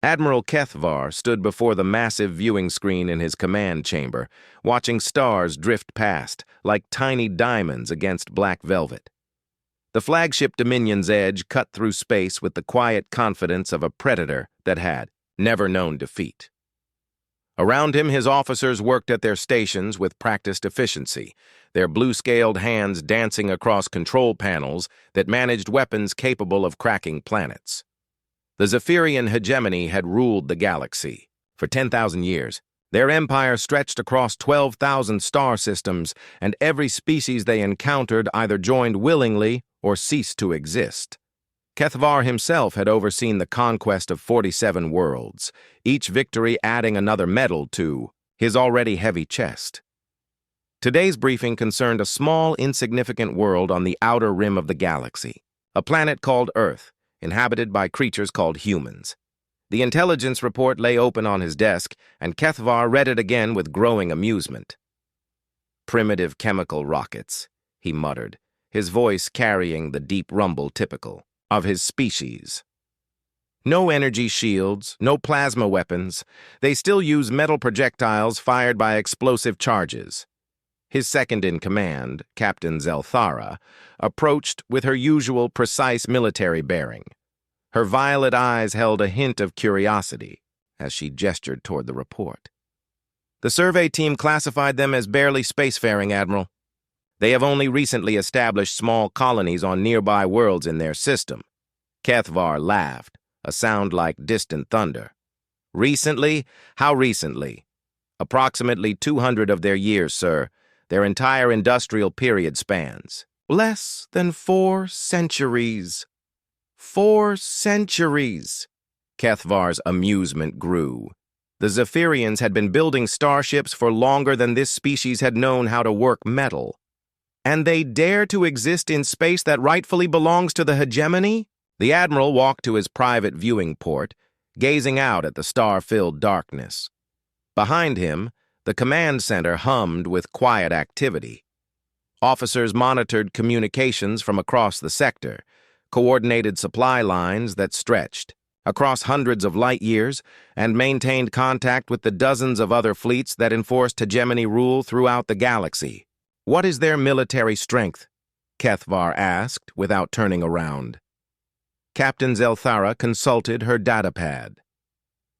Admiral Kethvar stood before the massive viewing screen in his command chamber, watching stars drift past like tiny diamonds against black velvet. The flagship Dominion's Edge cut through space with the quiet confidence of a predator that had never known defeat. Around him, his officers worked at their stations with practiced efficiency, their blue-scaled hands dancing across control panels that managed weapons capable of cracking planets. The Zephyrian Hegemony had ruled the galaxy. For 10,000 years, their empire stretched across 12,000 star systems, and every species they encountered either joined willingly or ceased to exist. Kethvar himself had overseen the conquest of 47 worlds, each victory adding another medal to his already heavy chest. Today's briefing concerned a small, insignificant world on the outer rim of the galaxy, a planet called Earth, inhabited by creatures called humans. The intelligence report lay open on his desk, and Kethvar read it again with growing amusement. "Primitive chemical rockets," he muttered, his voice carrying the deep rumble typical of his species. "No energy shields, no plasma weapons. They still use metal projectiles fired by explosive charges." His second-in-command, Captain Zelthara, approached with her usual precise military bearing. Her violet eyes held a hint of curiosity as she gestured toward the report. "The survey team classified them as barely spacefaring, Admiral. They have only recently established small colonies on nearby worlds in their system." Kethvar laughed, a sound like distant thunder. "Recently? How recently?" "Approximately 200 of their years, sir. Their entire industrial period spans." "Less than 4 centuries. 4 centuries!" Kethvar's amusement grew. The Zephyrians had been building starships for longer than this species had known how to work metal. "And they dare to exist in space that rightfully belongs to the Hegemony?" The Admiral walked to his private viewing port, gazing out at the star-filled darkness. Behind him, the command center hummed with quiet activity. Officers monitored communications from across the sector, coordinated supply lines that stretched across hundreds of light years, and maintained contact with the dozens of other fleets that enforced hegemony rule throughout the galaxy. "What is their military strength?" Kethvar asked, without turning around. Captain Zelthara consulted her datapad.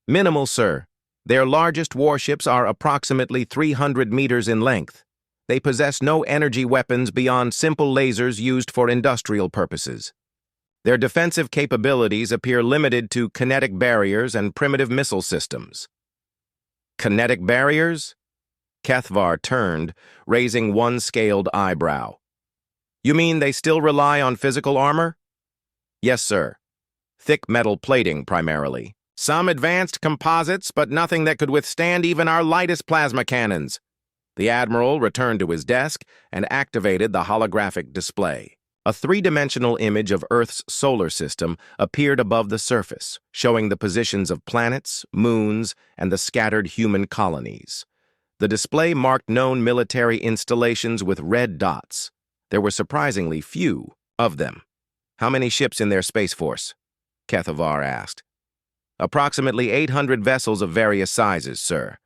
"Minimal, sir. Their largest warships are approximately 300 meters in length. They possess no energy weapons beyond simple lasers used for industrial purposes. Their defensive capabilities appear limited to kinetic barriers and primitive missile systems." "Kinetic barriers?" Kethvar turned, raising one scaled eyebrow. "You mean they still rely on physical armor?" "Yes, sir. Thick metal plating, primarily. Some advanced composites, but nothing that could withstand even our lightest plasma cannons." The Admiral returned to his desk and activated the holographic display. A three-dimensional image of Earth's solar system appeared above the surface, showing the positions of planets, moons, and the scattered human colonies. The display marked known military installations with red dots. There were surprisingly few of them. "How many ships in their space force?" Kethvar asked. "Approximately 800 vessels of various sizes, sir.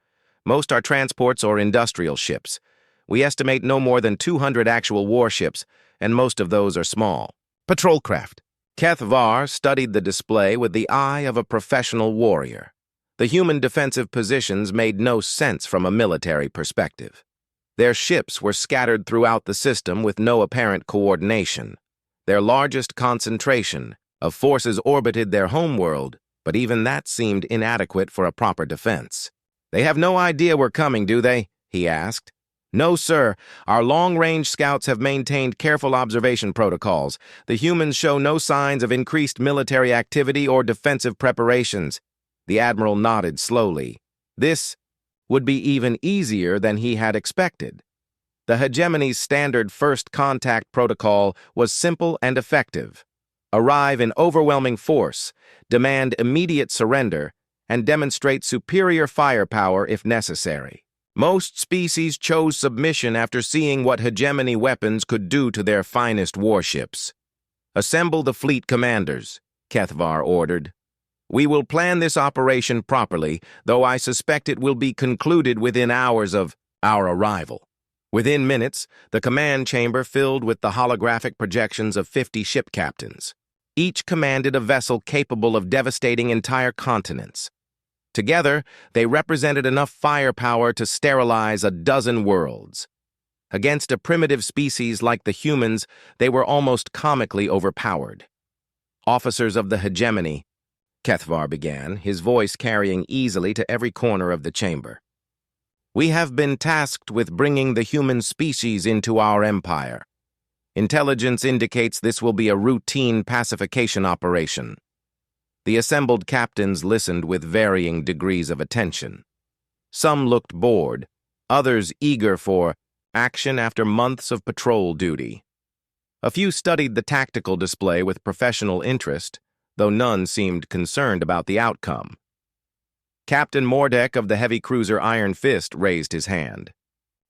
Most are transports or industrial ships. We estimate no more than 200 actual warships, and most of those are small. Patrol craft." Kethvar studied the display with the eye of a professional warrior. The human defensive positions made no sense from a military perspective. Their ships were scattered throughout the system with no apparent coordination. Their largest concentration of forces orbited their homeworld, but even that seemed inadequate for a proper defense. "They have no idea we're coming, do they?" he asked. "No, sir. Our long-range scouts have maintained careful observation protocols. The humans show no signs of increased military activity or defensive preparations." The Admiral nodded slowly. This would be even easier than he had expected. The Hegemony's standard first contact protocol was simple and effective. Arrive in overwhelming force, demand immediate surrender, and demonstrate superior firepower if necessary. Most species chose submission after seeing what hegemony weapons could do to their finest warships. "Assemble the fleet commanders," Kethvar ordered. We will plan this operation properly, though I suspect it will be concluded within hours of our arrival. Within minutes, the command chamber filled with the holographic projections of 50 ship captains. Each commanded a vessel capable of devastating entire continents. Together, they represented enough firepower to sterilize a dozen worlds. Against a primitive species like the humans, they were almost comically overpowered. Officers of the Hegemony, Kethvar began, his voice carrying easily to every corner of the chamber. We have been tasked with bringing the human species into our empire. Intelligence indicates this will be a routine pacification operation. The assembled captains listened with varying degrees of attention. Some looked bored, others eager for action after months of patrol duty. A few studied the tactical display with professional interest, though none seemed concerned about the outcome. Captain Mordek of the heavy cruiser Iron Fist raised his hand.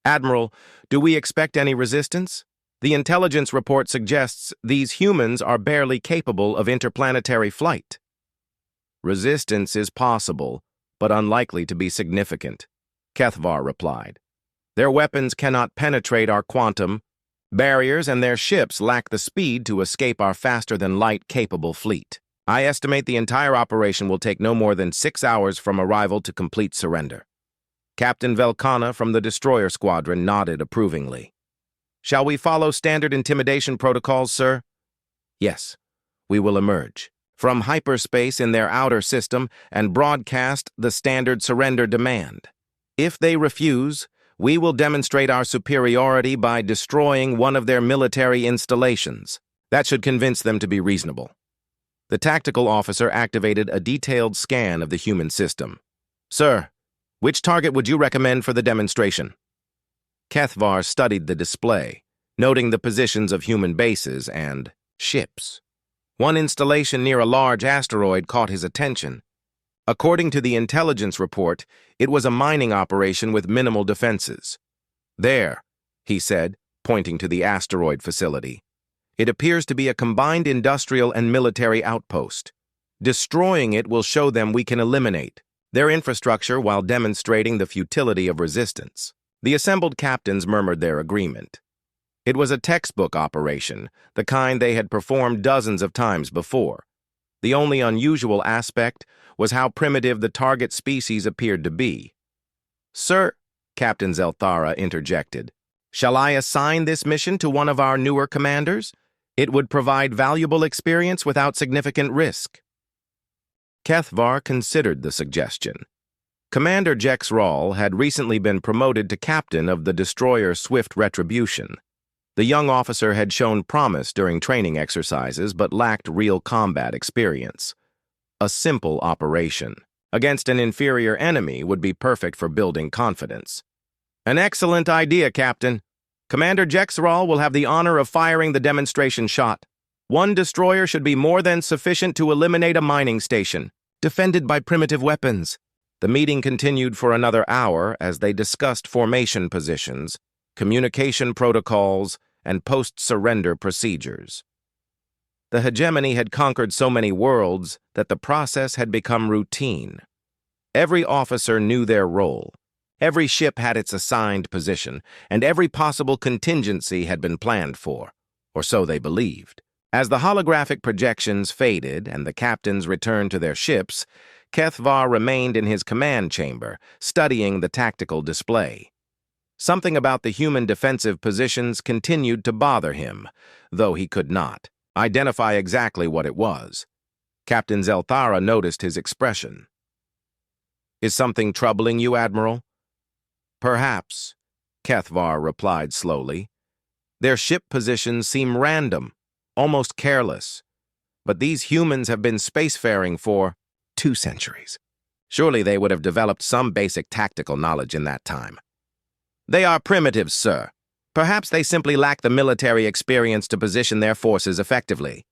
Admiral, do we expect any resistance? The intelligence report suggests these humans are barely capable of interplanetary flight. Resistance is possible, but unlikely to be significant, Kethvar replied. Their weapons cannot penetrate our quantum barriers, and their ships lack the speed to escape our faster-than-light capable fleet. I estimate the entire operation will take no more than 6 hours from arrival to complete surrender. Captain Velkana from the destroyer squadron nodded approvingly. Shall we follow standard intimidation protocols, sir? Yes, we will emerge from hyperspace in their outer system and broadcast the standard surrender demand. If they refuse, we will demonstrate our superiority by destroying one of their military installations. That should convince them to be reasonable. The tactical officer activated a detailed scan of the human system. Sir, which target would you recommend for the demonstration? Kethvar studied the display, noting the positions of human bases and ships. One installation near a large asteroid caught his attention. According to the intelligence report, it was a mining operation with minimal defenses. There, he said, pointing to the asteroid facility. It appears to be a combined industrial and military outpost. Destroying it will show them we can eliminate their infrastructure while demonstrating the futility of resistance. The assembled captains murmured their agreement. It was a textbook operation, the kind they had performed dozens of times before. The only unusual aspect was how primitive the target species appeared to be. Sir, Captain Zelthara interjected, shall I assign this mission to one of our newer commanders? It would provide valuable experience without significant risk. Kethvar considered the suggestion. Commander Jexra had recently been promoted to captain of the destroyer Swift Retribution. The young officer had shown promise during training exercises but lacked real combat experience. A simple operation against an inferior enemy would be perfect for building confidence. An excellent idea, Captain. Commander Jexra will have the honor of firing the demonstration shot. One destroyer should be more than sufficient to eliminate a mining station, defended by primitive weapons. The meeting continued for another hour as they discussed formation positions, communication protocols, and post-surrender procedures. The Hegemony had conquered so many worlds that the process had become routine. Every officer knew their role. Every ship had its assigned position, and every possible contingency had been planned for, or so they believed. As the holographic projections faded and the captains returned to their ships, Kethvar remained in his command chamber, studying the tactical display. Something about the human defensive positions continued to bother him, though he could not identify exactly what it was. Captain Zelthara noticed his expression. Is something troubling you, Admiral? Perhaps, Kethvar replied slowly. Their ship positions seem random, almost careless. But these humans have been spacefaring for 2 centuries. Surely they would have developed some basic tactical knowledge in that time. They are primitives, sir. Perhaps they simply lack the military experience to position their forces effectively.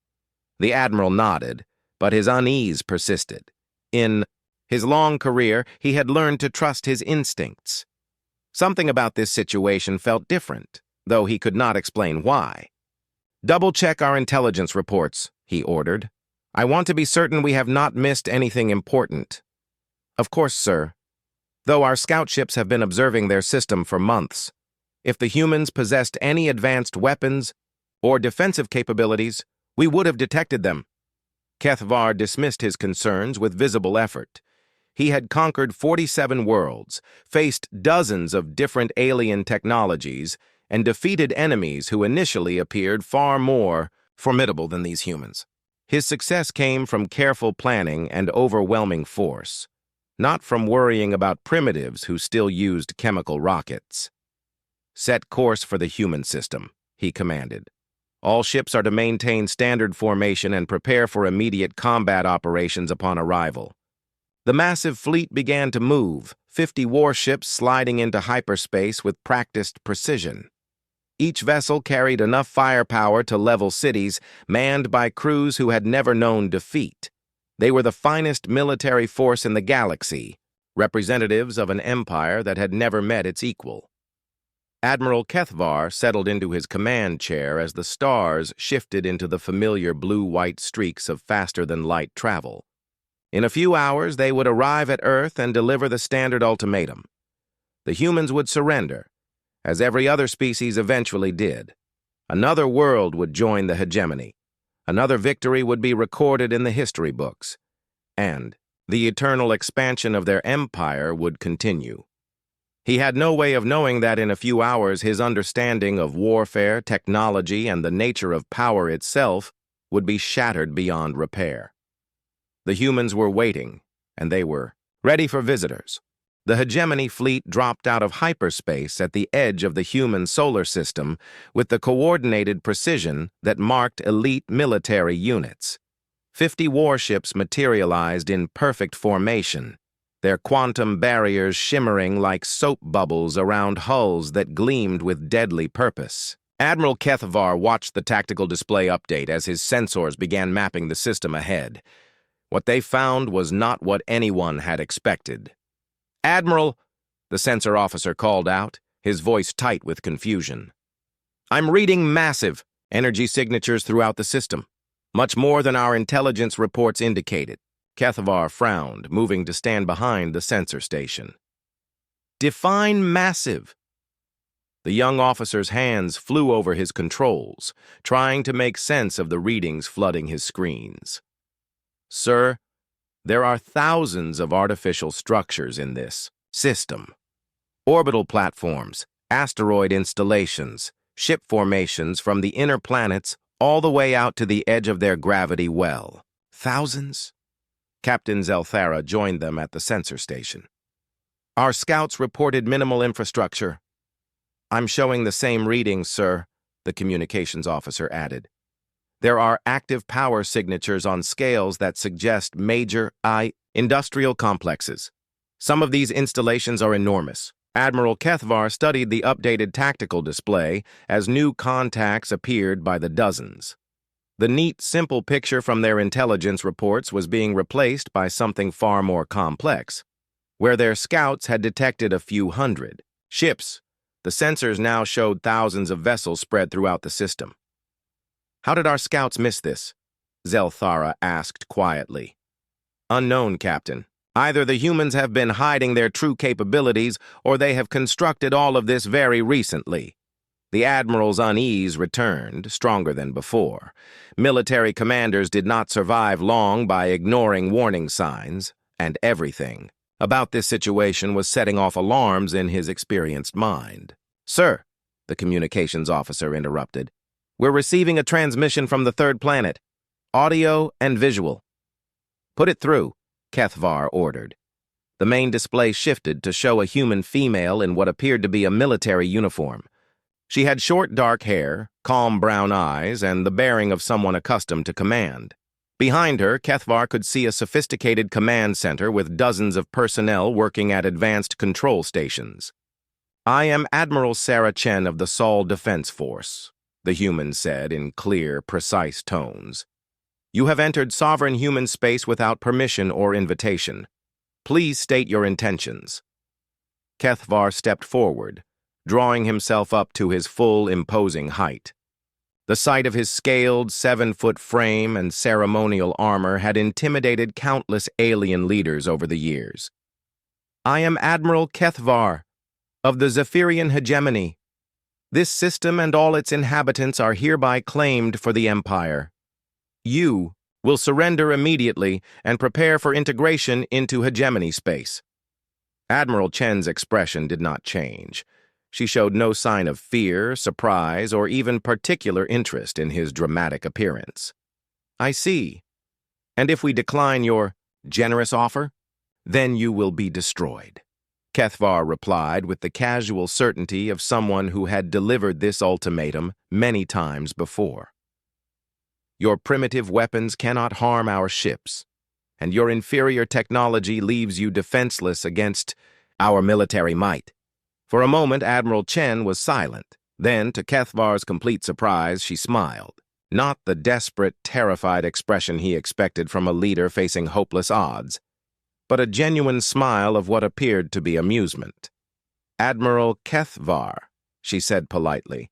The Admiral nodded, but his unease persisted. In his long career, he had learned to trust his instincts. Something about this situation felt different, though he could not explain why. Double-check our intelligence reports, he ordered. I want to be certain we have not missed anything important. Of course, sir. Though our scout ships have been observing their system for months, if the humans possessed any advanced weapons or defensive capabilities, we would have detected them. Kethvar dismissed his concerns with visible effort. He had conquered 47 worlds, faced dozens of different alien technologies, and defeated enemies who initially appeared far more formidable than these humans. His success came from careful planning and overwhelming force, not from worrying about primitives who still used chemical rockets. Set course for the human system, he commanded. All ships are to maintain standard formation and prepare for immediate combat operations upon arrival. The massive fleet began to move, 50 warships sliding into hyperspace with practiced precision. Each vessel carried enough firepower to level cities, manned by crews who had never known defeat. They were the finest military force in the galaxy, representatives of an empire that had never met its equal. Admiral Kethvar settled into his command chair as the stars shifted into the familiar blue-white streaks of faster-than-light travel. In a few hours, they would arrive at Earth and deliver the standard ultimatum. The humans would surrender, as every other species eventually did. Another world would join the hegemony. Another victory would be recorded in the history books. And the eternal expansion of their empire would continue. He had no way of knowing that in a few hours his understanding of warfare, technology, and the nature of power itself would be shattered beyond repair. The humans were waiting, and they were ready for visitors. The Hegemony fleet dropped out of hyperspace at the edge of the human solar system with the coordinated precision that marked elite military units. 50 warships materialized in perfect formation, their quantum barriers shimmering like soap bubbles around hulls that gleamed with deadly purpose. Admiral Kethvar watched the tactical display update as his sensors began mapping the system ahead. What they found was not what anyone had expected. "Admiral," the sensor officer called out, his voice tight with confusion. "I'm reading massive energy signatures throughout the system, much more than our intelligence reports indicated." Kethvar frowned, moving to stand behind the sensor station. "Define massive." The young officer's hands flew over his controls, trying to make sense of the readings flooding his screens. "Sir, there are thousands of artificial structures in this system. Orbital platforms, asteroid installations, ship formations from the inner planets all the way out to the edge of their gravity well. Thousands?" Captain Zelthara joined them at the sensor station. "Our scouts reported minimal infrastructure." "I'm showing the same readings, sir," the communications officer added. "There are active power signatures on scales that suggest major industrial complexes. Some of these installations are enormous." Admiral Kethvar studied the updated tactical display as new contacts appeared by the dozens. The neat, simple picture from their intelligence reports was being replaced by something far more complex. Where their scouts had detected a few hundred ships, the sensors now showed thousands of vessels spread throughout the system. "How did our scouts miss this?" Zelthara asked quietly. "Unknown, Captain. Either the humans have been hiding their true capabilities, or they have constructed all of this very recently." The Admiral's unease returned, stronger than before. Military commanders did not survive long by ignoring warning signs, and everything about this situation was setting off alarms in his experienced mind. "Sir," the communications officer interrupted, "we're receiving a transmission from the third planet, audio and visual." "Put it through," Kethvar ordered. The main display shifted to show a human female in what appeared to be a military uniform. She had short dark hair, calm brown eyes, and the bearing of someone accustomed to command. Behind her, Kethvar could see a sophisticated command center with dozens of personnel working at advanced control stations. "I am Admiral Sarah Chen of the Sol Defense Force," the human said in clear, precise tones. "You have entered sovereign human space without permission or invitation. Please state your intentions." Kethvar stepped forward, drawing himself up to his full, imposing height. The sight of his scaled, 7-foot frame and ceremonial armor had intimidated countless alien leaders over the years. "I am Admiral Kethvar, of the Zephyrian Hegemony. This system and all its inhabitants are hereby claimed for the Empire. You will surrender immediately and prepare for integration into Hegemony space." Admiral Chen's expression did not change. She showed no sign of fear, surprise, or even particular interest in his dramatic appearance. "I see. And if we decline your generous offer, then you will be destroyed," Kethvar replied with the casual certainty of someone who had delivered this ultimatum many times before. "Your primitive weapons cannot harm our ships, and your inferior technology leaves you defenseless against our military might." For a moment, Admiral Chen was silent. Then, to Kethvar's complete surprise, she smiled. Not the desperate, terrified expression he expected from a leader facing hopeless odds, but a genuine smile of what appeared to be amusement. "Admiral Kethvar," she said politely,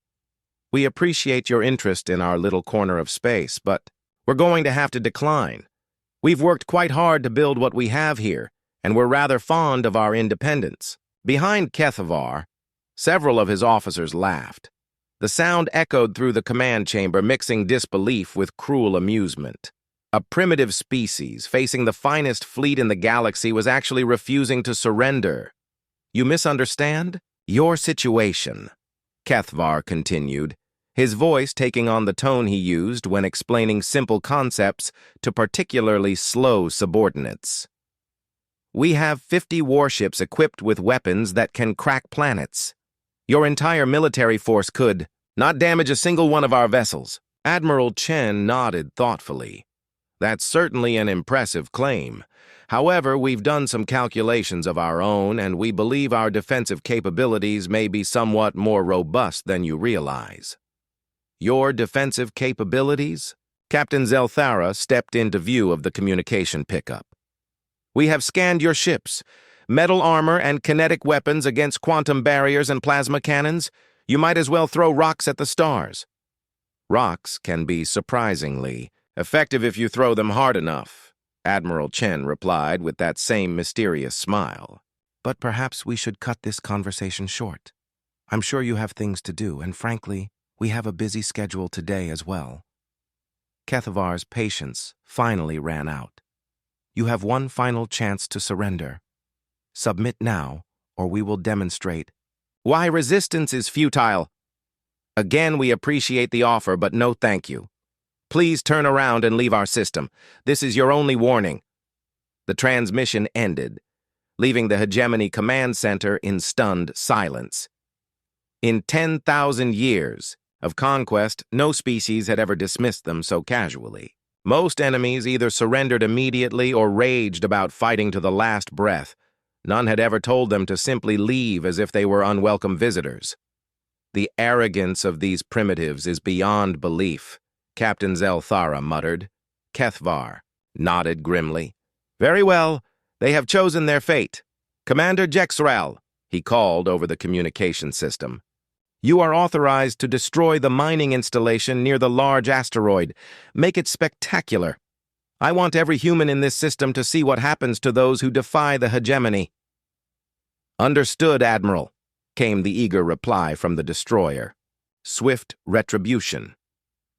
"we appreciate your interest in our little corner of space, but we're going to have to decline. We've worked quite hard to build what we have here, and we're rather fond of our independence." Behind Kethvar, several of his officers laughed. The sound echoed through the command chamber, mixing disbelief with cruel amusement. A primitive species, facing the finest fleet in the galaxy, was actually refusing to surrender. "You misunderstand? Your situation," Kethvar continued, his voice taking on the tone he used when explaining simple concepts to particularly slow subordinates. "We have 50 warships equipped with weapons that can crack planets. Your entire military force could not damage a single one of our vessels." Admiral Chen nodded thoughtfully. "That's certainly an impressive claim. However, we've done some calculations of our own, and we believe our defensive capabilities may be somewhat more robust than you realize." "Your defensive capabilities?" Captain Zelthara stepped into view of the communication pickup. "We have scanned your ships. Metal armor and kinetic weapons against quantum barriers and plasma cannons. You might as well throw rocks at the stars." "Rocks can be surprisingly effective if you throw them hard enough," Admiral Chen replied with that same mysterious smile. "But perhaps we should cut this conversation short. I'm sure you have things to do, and frankly, we have a busy schedule today as well." Kethvar's patience finally ran out. "You have one final chance to surrender. Submit now, or we will demonstrate why resistance is futile. Again, we appreciate the offer, but no thank you. Please turn around and leave our system. This is your only warning." The transmission ended, leaving the Hegemony Command Center in stunned silence. In 10,000 years of conquest, no species had ever dismissed them so casually. Most enemies either surrendered immediately or raged about fighting to the last breath. None had ever told them to simply leave as if they were unwelcome visitors. "The arrogance of these primitives is beyond belief," Captain Zelthara muttered. Kethvar nodded grimly. "Very well, they have chosen their fate. Commander Jexra," he called over the communication system. "You are authorized to destroy the mining installation near the large asteroid. Make it spectacular. I want every human in this system to see what happens to those who defy the hegemony." "Understood, Admiral," came the eager reply from the destroyer. "Swift retribution.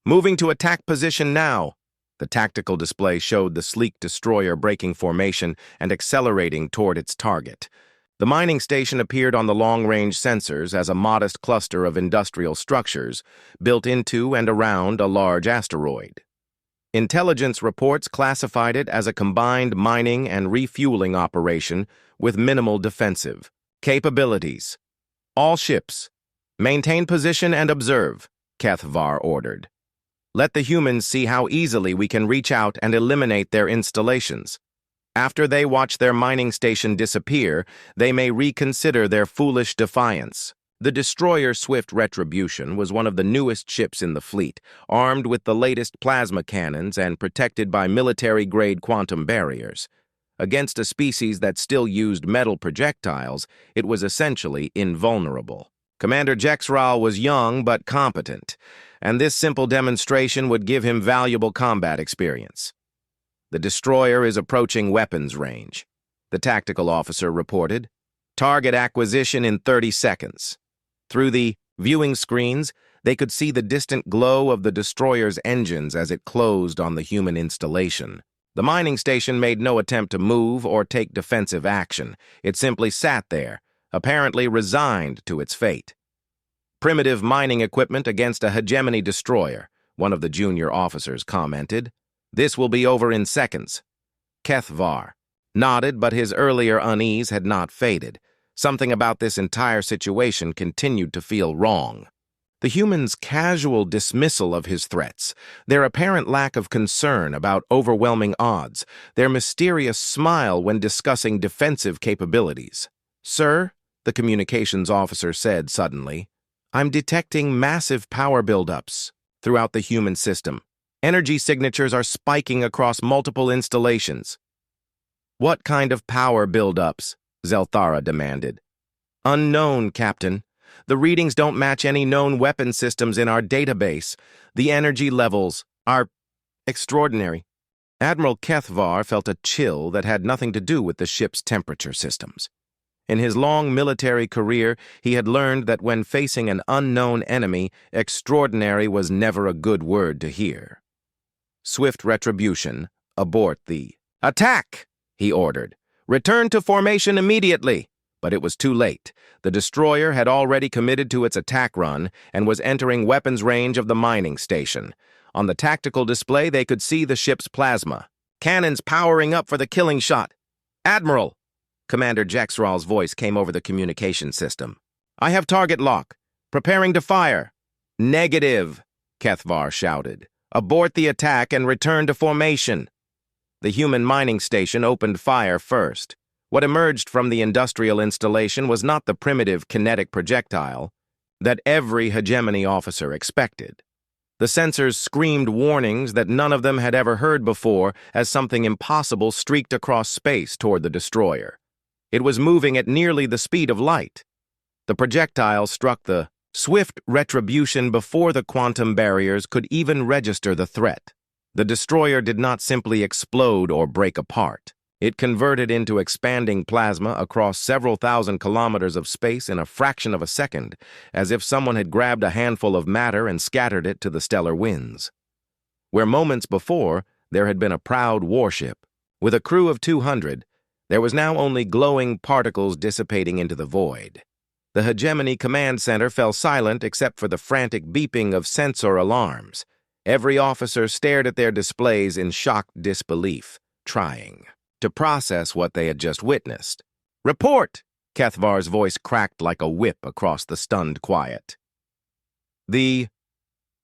Moving to attack position now." The tactical display showed the sleek destroyer breaking formation and accelerating toward its target. The mining station appeared on the long-range sensors as a modest cluster of industrial structures built into and around a large asteroid. Intelligence reports classified it as a combined mining and refueling operation with minimal defensive capabilities. "All ships, maintain position and observe," Kethvar ordered. "Let the humans see how easily we can reach out and eliminate their installations. After they watch their mining station disappear, they may reconsider their foolish defiance." The destroyer Swift Retribution was one of the newest ships in the fleet, armed with the latest plasma cannons and protected by military-grade quantum barriers. Against a species that still used metal projectiles, it was essentially invulnerable. Commander Jexra was young but competent. and this simple demonstration would give him valuable combat experience. The destroyer is approaching weapons range, the tactical officer reported. Target acquisition in 30 seconds. Through the viewing screens, they could see the distant glow of the destroyer's engines as it closed on the human installation. The mining station made no attempt to move or take defensive action. It simply sat there, apparently resigned to its fate. Primitive mining equipment against a Hegemony destroyer, one of the junior officers commented. This will be over in seconds. HFY nodded, but his earlier unease had not faded. Something about this entire situation continued to feel wrong. The humans' casual dismissal of his threats, their apparent lack of concern about overwhelming odds, their mysterious smile when discussing defensive capabilities. "Sir," the communications officer said suddenly, "I'm detecting massive power buildups throughout the human system. Energy signatures are spiking across multiple installations." "What kind of power buildups?" Zelthara demanded. "Unknown, Captain. The readings don't match any known weapon systems in our database. The energy levels are extraordinary." Admiral HFY felt a chill that had nothing to do with the ship's temperature systems. In his long military career, he had learned that when facing an unknown enemy, extraordinary was never a good word to hear. Swift retribution. Abort the attack, he ordered. "Return to formation immediately." But it was too late. The destroyer had already committed to its attack run and was entering weapons range of the mining station. On the tactical display, they could see the ship's plasma. "Cannons powering up for the killing shot." "Admiral!" Commander Jexra's voice came over the communication system. "I have target lock. Preparing to fire." "Negative," HFY shouted. "Abort the attack and return to formation." The human mining station opened fire first. What emerged from the industrial installation was not the primitive kinetic projectile that every Hegemony officer expected. The sensors screamed warnings that none of them had ever heard before as something impossible streaked across space toward the destroyer. It was moving at nearly the speed of light. The projectile struck the swift retribution before the quantum barriers could even register the threat. The destroyer did not simply explode or break apart. It converted into expanding plasma across several thousand kilometers of space in a fraction of a second, as if someone had grabbed a handful of matter and scattered it to the stellar winds. Where moments before there had been a proud warship, with a crew of 200, there was now only glowing particles dissipating into the void. The Hegemony command center fell silent except for the frantic beeping of sensor alarms. Every officer stared at their displays in shocked disbelief, trying to process what they had just witnessed. "Report!" HFY's voice cracked like a whip across the stunned quiet. The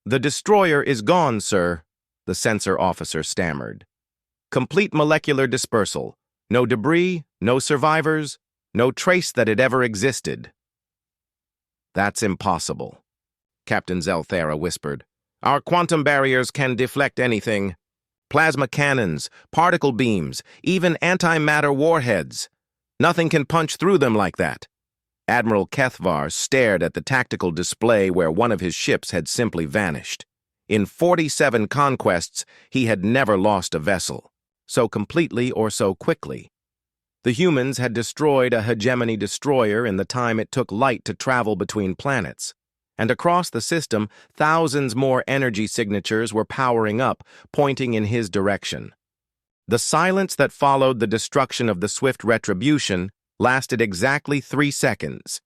destroyer is gone, sir," the sensor officer stammered. "Complete molecular dispersal. No debris, no survivors, no trace that it ever existed." "That's impossible," Captain Zelthara whispered. "Our quantum barriers can deflect anything. Plasma cannons, particle beams, even antimatter warheads. Nothing can punch through them like that." Admiral HFY stared at the tactical display where one of his ships had simply vanished. In 47 conquests, he had never lost a vessel, so completely or so quickly. The humans had destroyed a Hegemony destroyer in the time it took light to travel between planets. And across the system, thousands more energy signatures were powering up, pointing in his direction. The silence that followed the destruction of the swift retribution lasted exactly 3 seconds.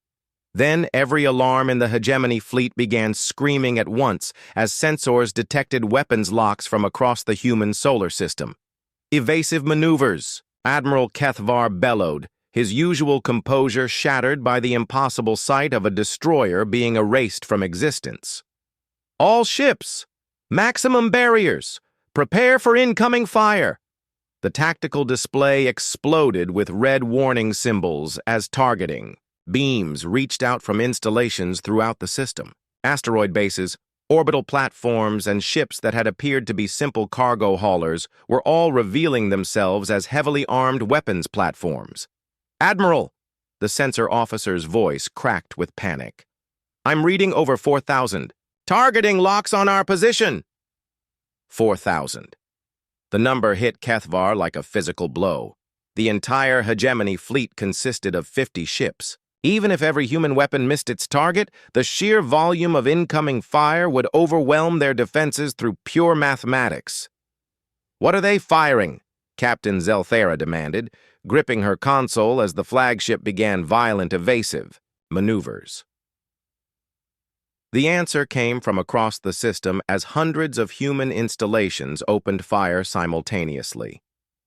Then every alarm in the Hegemony fleet began screaming at once as sensors detected weapons locks from across the human solar system. "Evasive maneuvers," Admiral HFY bellowed, his usual composure shattered by the impossible sight of a destroyer being erased from existence. "All ships! Maximum barriers! Prepare for incoming fire!" The tactical display exploded with red warning symbols as targeting. Beams reached out from installations throughout the system. Asteroid bases, orbital platforms, and ships that had appeared to be simple cargo haulers were all revealing themselves as heavily armed weapons platforms. "Admiral!" The sensor officer's voice cracked with panic. "I'm reading over 4,000. Targeting locks on our position! 4,000. The number hit Kethvar like a physical blow. The entire Hegemony fleet consisted of 50 ships. Even if every human weapon missed its target, the sheer volume of incoming fire would overwhelm their defenses through pure mathematics. "What are they firing?" Captain Zelthera demanded, gripping her console as the flagship began violent evasive maneuvers. The answer came from across the system as hundreds of human installations opened fire simultaneously.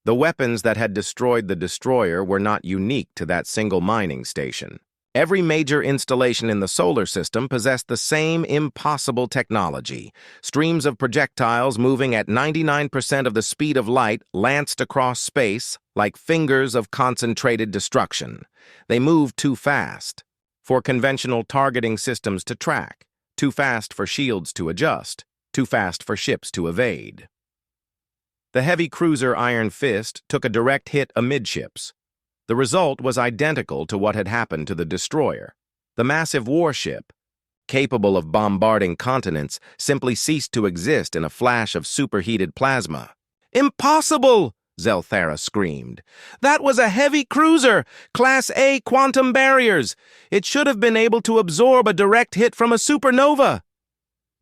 The weapons that had destroyed the destroyer were not unique to that single mining station. Every major installation in the solar system possessed the same impossible technology. Streams of projectiles moving at 99% of the speed of light lanced across space like fingers of concentrated destruction. They moved too fast for conventional targeting systems to track, too fast for shields to adjust, too fast for ships to evade. The heavy cruiser Iron Fist took a direct hit amidships. The result was identical to what had happened to the destroyer. The massive warship, capable of bombarding continents, simply ceased to exist in a flash of superheated plasma. "Impossible!" Zelthera screamed. "That was a heavy cruiser, Class A quantum barriers. It should have been able to absorb a direct hit from a supernova."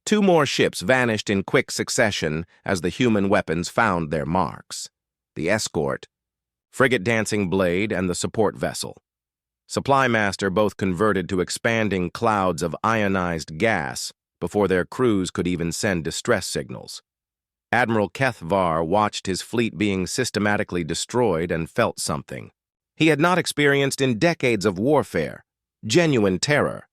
Two more ships vanished in quick succession as the human weapons found their marks. The escort, frigate Dancing Blade, and the support vessel. Supply Master both converted to expanding clouds of ionized gas before their crews could even send distress signals. Admiral Kethvar watched his fleet being systematically destroyed and felt something he had not experienced in decades of warfare: genuine terror.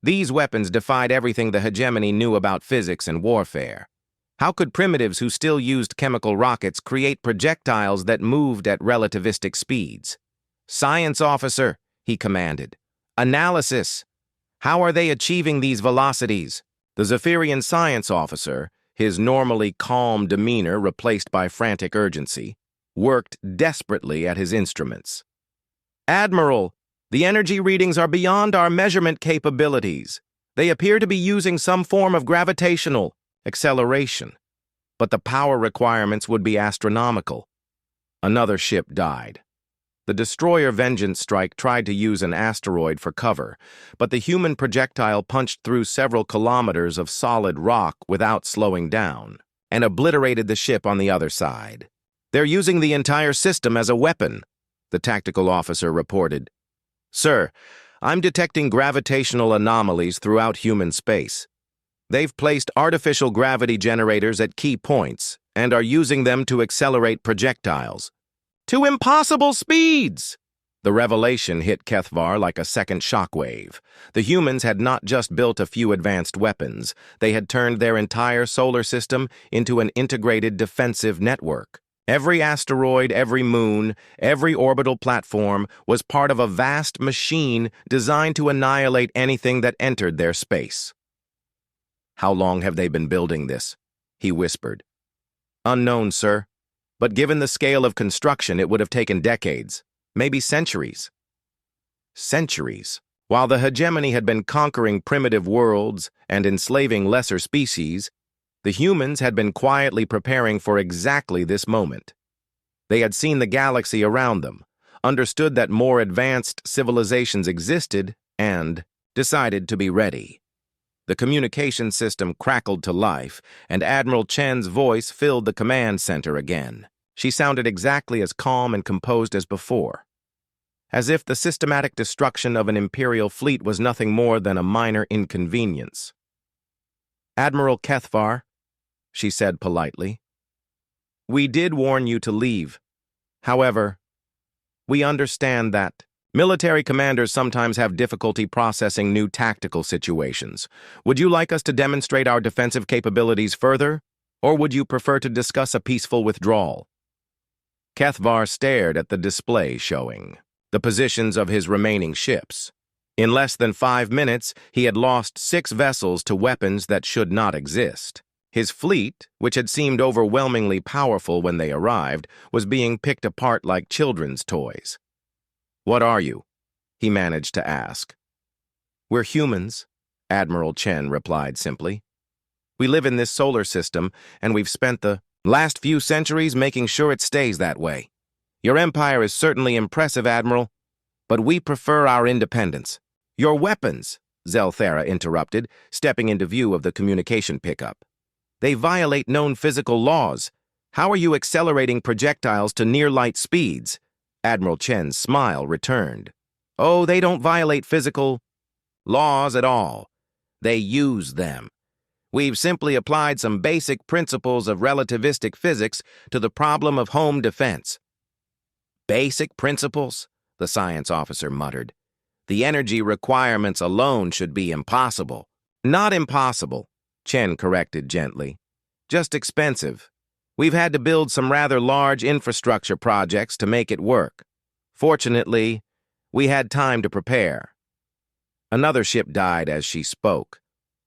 These weapons defied everything the Hegemony knew about physics and warfare. How could primitives who still used chemical rockets create projectiles that moved at relativistic speeds? "Science officer," he commanded. "Analysis. How are they achieving these velocities?" The Zephyrian science officer, his normally calm demeanor replaced by frantic urgency, worked desperately at his instruments. "Admiral, the energy readings are beyond our measurement capabilities. They appear to be using some form of gravitational acceleration, but the power requirements would be astronomical." Another ship died. The destroyer Vengeance Strike tried to use an asteroid for cover, but the human projectile punched through several kilometers of solid rock without slowing down and obliterated the ship on the other side. "They're using the entire system as a weapon," the tactical officer reported. "Sir, I'm detecting gravitational anomalies throughout human space. They've placed artificial gravity generators at key points and are using them to accelerate projectiles to impossible speeds." The revelation hit Kethvar like a second shockwave. The humans had not just built a few advanced weapons, they had turned their entire solar system into an integrated defensive network. Every asteroid, every moon, every orbital platform was part of a vast machine designed to annihilate anything that entered their space. "How long have they been building this?" he whispered. "Unknown, sir. But given the scale of construction, it would have taken decades, maybe centuries." Centuries. While the Hegemony had been conquering primitive worlds and enslaving lesser species, the humans had been quietly preparing for exactly this moment. They had seen the galaxy around them, understood that more advanced civilizations existed, and decided to be ready. The communication system crackled to life, and Admiral Chen's voice filled the command center again. She sounded exactly as calm and composed as before, as if the systematic destruction of an Imperial fleet was nothing more than a minor inconvenience. "Admiral Kethvar," she said politely, "we did warn you to leave. However, we understand that military commanders sometimes have difficulty processing new tactical situations. Would you like us to demonstrate our defensive capabilities further, or would you prefer to discuss a peaceful withdrawal?" Kethvar stared at the display showing the positions of his remaining ships. In less than 5 minutes, he had lost 6 vessels to weapons that should not exist. His fleet, which had seemed overwhelmingly powerful when they arrived, was being picked apart like children's toys. "What are you?" he managed to ask. "We're humans," Admiral Chen replied simply. We live in this solar system, and we've spent the last few centuries making sure it stays that way. Your empire is certainly impressive, Admiral, but we prefer our independence. Your weapons, Zelthera interrupted, stepping into view of the communication pickup. They violate known physical laws. How are you accelerating projectiles to near-light speeds? Admiral Chen's smile returned. Oh, they don't violate physical laws at all. They use them. We've simply applied some basic principles of relativistic physics to the problem of home defense. Basic principles? The science officer muttered. The energy requirements alone should be impossible. Not impossible, Chen corrected gently. Just expensive. We've had to build some rather large infrastructure projects to make it work. Fortunately, we had time to prepare. Another ship died as she spoke.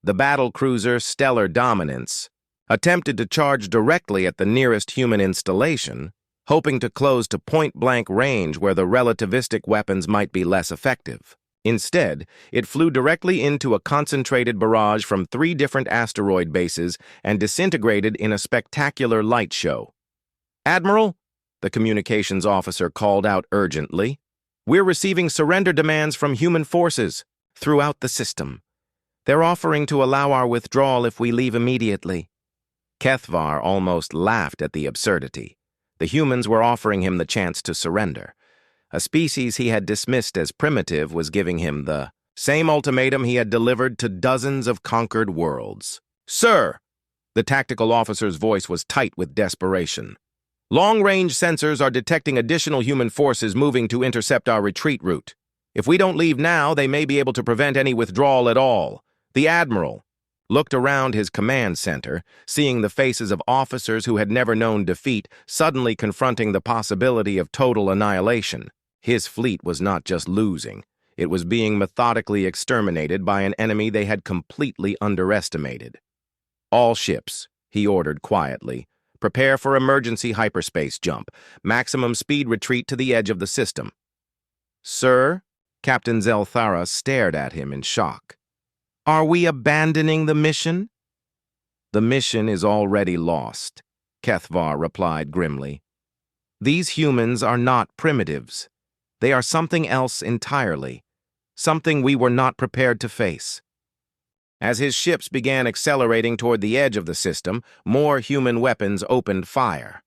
The battle cruiser Stellar Dominance attempted to charge directly at the nearest human installation, hoping to close to point-blank range where the relativistic weapons might be less effective. Instead, it flew directly into a concentrated barrage from 3 different asteroid bases and disintegrated in a spectacular light show. Admiral, the communications officer called out urgently, we're receiving surrender demands from human forces throughout the system. They're offering to allow our withdrawal if we leave immediately. Kethvar almost laughed at the absurdity. The humans were offering him the chance to surrender. A species he had dismissed as primitive was giving him the same ultimatum he had delivered to dozens of conquered worlds. Sir! The tactical officer's voice was tight with desperation. Long-range sensors are detecting additional human forces moving to intercept our retreat route. If we don't leave now, they may be able to prevent any withdrawal at all. The Admiral looked around his command center, seeing the faces of officers who had never known defeat suddenly confronting the possibility of total annihilation. His fleet was not just losing. It was being methodically exterminated by an enemy they had completely underestimated. All ships, he ordered quietly, prepare for emergency hyperspace jump, maximum speed retreat to the edge of the system. Sir? Captain Zelthara stared at him in shock. Are we abandoning the mission? The mission is already lost, Kethvar replied grimly. These humans are not primitives. They are something else entirely, something we were not prepared to face. As his ships began accelerating toward the edge of the system, more human weapons opened fire.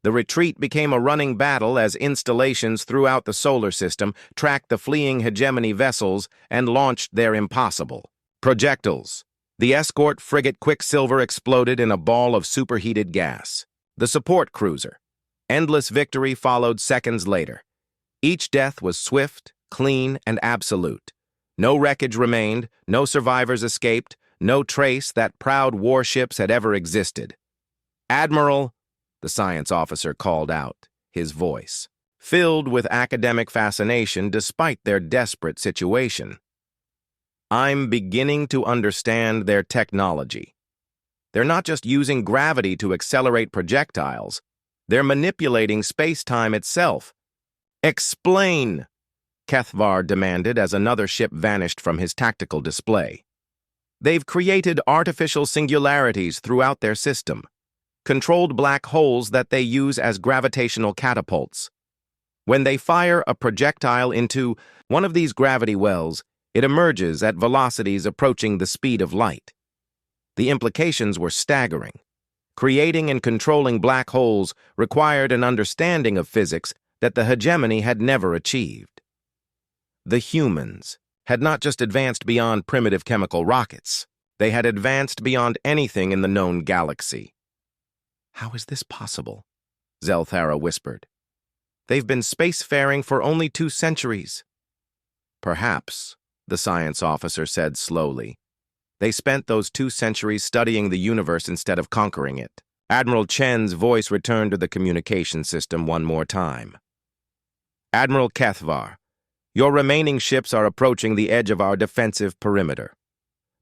The retreat became a running battle as installations throughout the solar system tracked the fleeing Hegemony vessels and launched their impossible projectiles. The escort frigate Quicksilver exploded in a ball of superheated gas. The support cruiser, Endless Victory, followed seconds later. Each death was swift, clean, and absolute. No wreckage remained, no survivors escaped, no trace that proud warships had ever existed. Admiral, the science officer called out, his voice filled with academic fascination despite their desperate situation. I'm beginning to understand their technology. They're not just using gravity to accelerate projectiles. They're manipulating space-time itself. Explain, Kethvar demanded as another ship vanished from his tactical display. They've created artificial singularities throughout their system, controlled black holes that they use as gravitational catapults. When they fire a projectile into one of these gravity wells, it emerges at velocities approaching the speed of light. The implications were staggering. Creating and controlling black holes required an understanding of physics that the Hegemony had never achieved. The humans had not just advanced beyond primitive chemical rockets, they had advanced beyond anything in the known galaxy. How is this possible? Zelthara whispered. They've been spacefaring for only 2 centuries. Perhaps, the science officer said slowly. They spent those 2 centuries studying the universe instead of conquering it. Admiral Chen's voice returned to the communication system one more time. Admiral Kethvar, your remaining ships are approaching the edge of our defensive perimeter.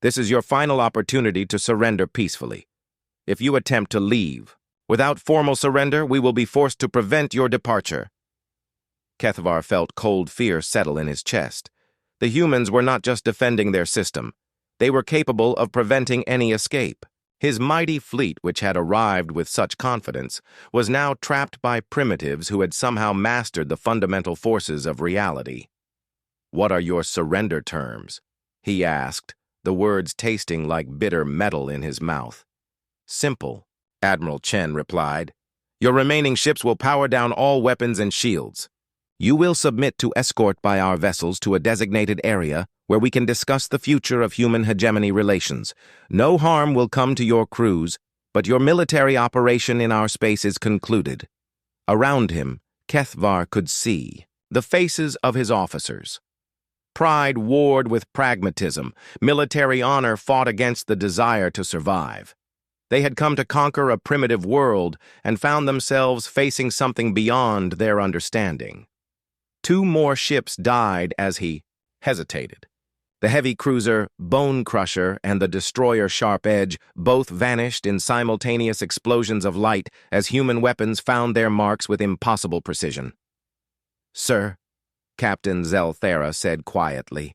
This is your final opportunity to surrender peacefully. If you attempt to leave, without formal surrender, we will be forced to prevent your departure. Kethvar felt cold fear settle in his chest. The humans were not just defending their system. They were capable of preventing any escape. His mighty fleet, which had arrived with such confidence, was now trapped by primitives who had somehow mastered the fundamental forces of reality. "What are your surrender terms?" he asked, the words tasting like bitter metal in his mouth. "Simple," Admiral Chen replied. "Your remaining ships will power down all weapons and shields. You will submit to escort by our vessels to a designated area where we can discuss the future of human hegemony relations. No harm will come to your crews, but your military operation in our space is concluded." Around him, Kethvar could see the faces of his officers. Pride warred with pragmatism. Military honor fought against the desire to survive. They had come to conquer a primitive world and found themselves facing something beyond their understanding. 2 more ships died as he hesitated. The heavy cruiser Bone Crusher and the destroyer Sharp Edge both vanished in simultaneous explosions of light as human weapons found their marks with impossible precision. "Sir," Captain Zelthera said quietly,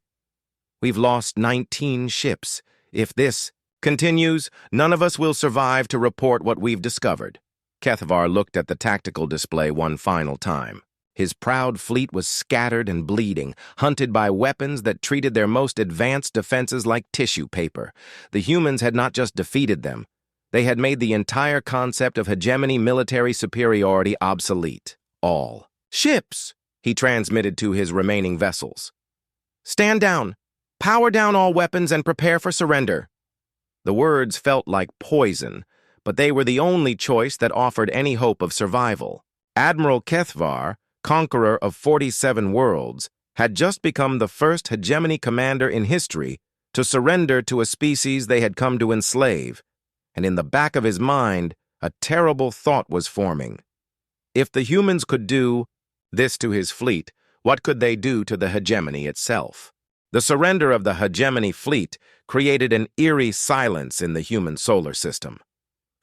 "we've lost 19 ships. If this continues, none of us will survive to report what we've discovered." Kethvar looked at the tactical display one final time. His proud fleet was scattered and bleeding, hunted by weapons that treated their most advanced defenses like tissue paper. The humans had not just defeated them, they had made the entire concept of hegemony military superiority obsolete. "All ships," he transmitted to his remaining vessels. "Stand down, power down all weapons, and prepare for surrender." The words felt like poison, but they were the only choice that offered any hope of survival. Admiral Kethvar, conqueror of 47 worlds, had just become the first hegemony commander in history to surrender to a species they had come to enslave, and in the back of his mind, a terrible thought was forming. If the humans could do this to his fleet, what could they do to the hegemony itself? The surrender of the hegemony fleet created an eerie silence in the human solar system.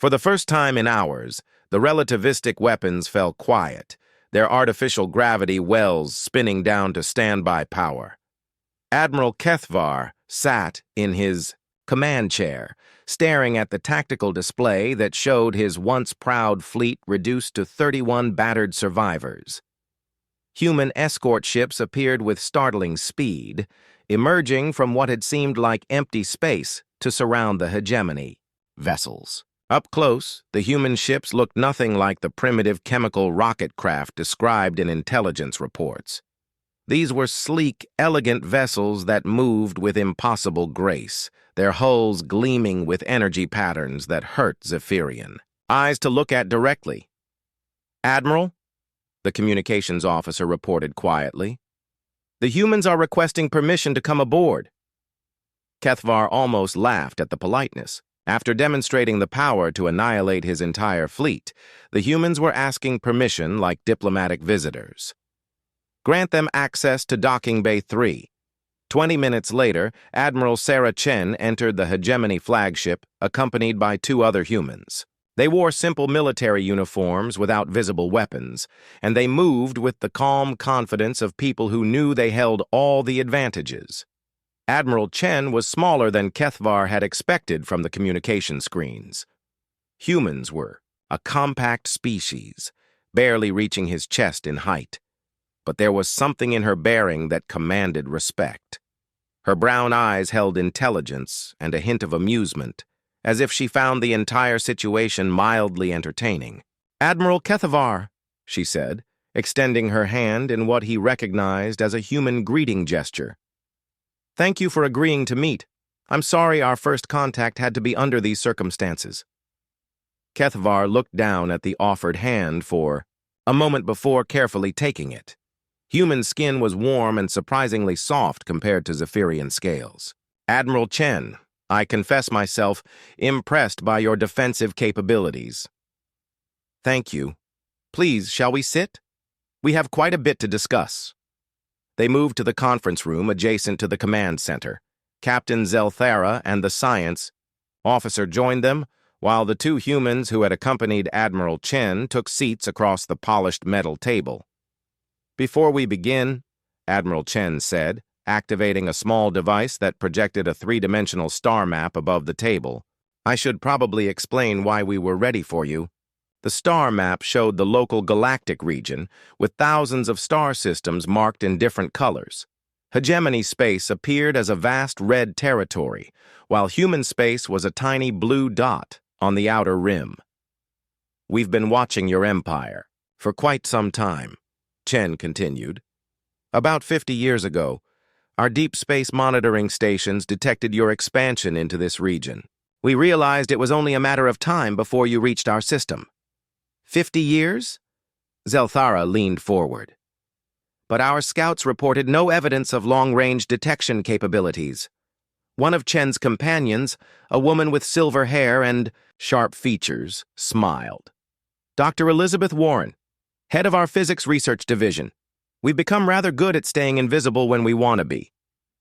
For the first time in hours, the relativistic weapons fell quiet, their artificial gravity wells spinning down to standby power. Admiral Kethvar sat in his command chair, staring at the tactical display that showed his once proud fleet reduced to 31 battered survivors. Human escort ships appeared with startling speed, emerging from what had seemed like empty space to surround the hegemony vessels. Up close, the human ships looked nothing like the primitive chemical rocket craft described in intelligence reports. These were sleek, elegant vessels that moved with impossible grace, their hulls gleaming with energy patterns that hurt Zephyrian eyes to look at directly. "Admiral," the communications officer reported quietly, "the humans are requesting permission to come aboard." Kethvar almost laughed at the politeness. After demonstrating the power to annihilate his entire fleet, the humans were asking permission like diplomatic visitors. "Grant them access to Docking Bay 3. 20 minutes later, Admiral Sarah Chen entered the Hegemony flagship, accompanied by 2 other humans. They wore simple military uniforms without visible weapons, and they moved with the calm confidence of people who knew they held all the advantages. Admiral Chen was smaller than Kethvar had expected from the communication screens. Humans were a compact species, barely reaching his chest in height. But there was something in her bearing that commanded respect. Her brown eyes held intelligence and a hint of amusement, as if she found the entire situation mildly entertaining. "Admiral Kethvar," she said, extending her hand in what he recognized as a human greeting gesture. "Thank you for agreeing to meet. I'm sorry our first contact had to be under these circumstances." Kethvar looked down at the offered hand for a moment before carefully taking it. Human skin was warm and surprisingly soft compared to Zephyrian scales. "Admiral Chen, I confess myself impressed by your defensive capabilities." "Thank you. Please, shall we sit? We have quite a bit to discuss." They moved to the conference room adjacent to the command center. Captain Zelthera and the science officer joined them, while the 2 humans who had accompanied Admiral Chen took seats across the polished metal table. "Before we begin," Admiral Chen said, activating a small device that projected a 3-dimensional star map above the table, I should probably explain why we were ready for you. The star map showed the local galactic region, with thousands of star systems marked in different colors. Hegemony space appeared as a vast red territory, while human space was a tiny blue dot on the outer rim. We've been watching your empire for quite some time, Chen continued. About 50 years ago, our deep space monitoring stations detected your expansion into this region. We realized it was only a matter of time before you reached our system. 50 years? Zelthara leaned forward. But our scouts reported no evidence of long-range detection capabilities. One of Chen's companions, a woman with silver hair and sharp features, smiled. Dr. Elizabeth Warren, head of our physics research division. We've become rather good at staying invisible when we want to be.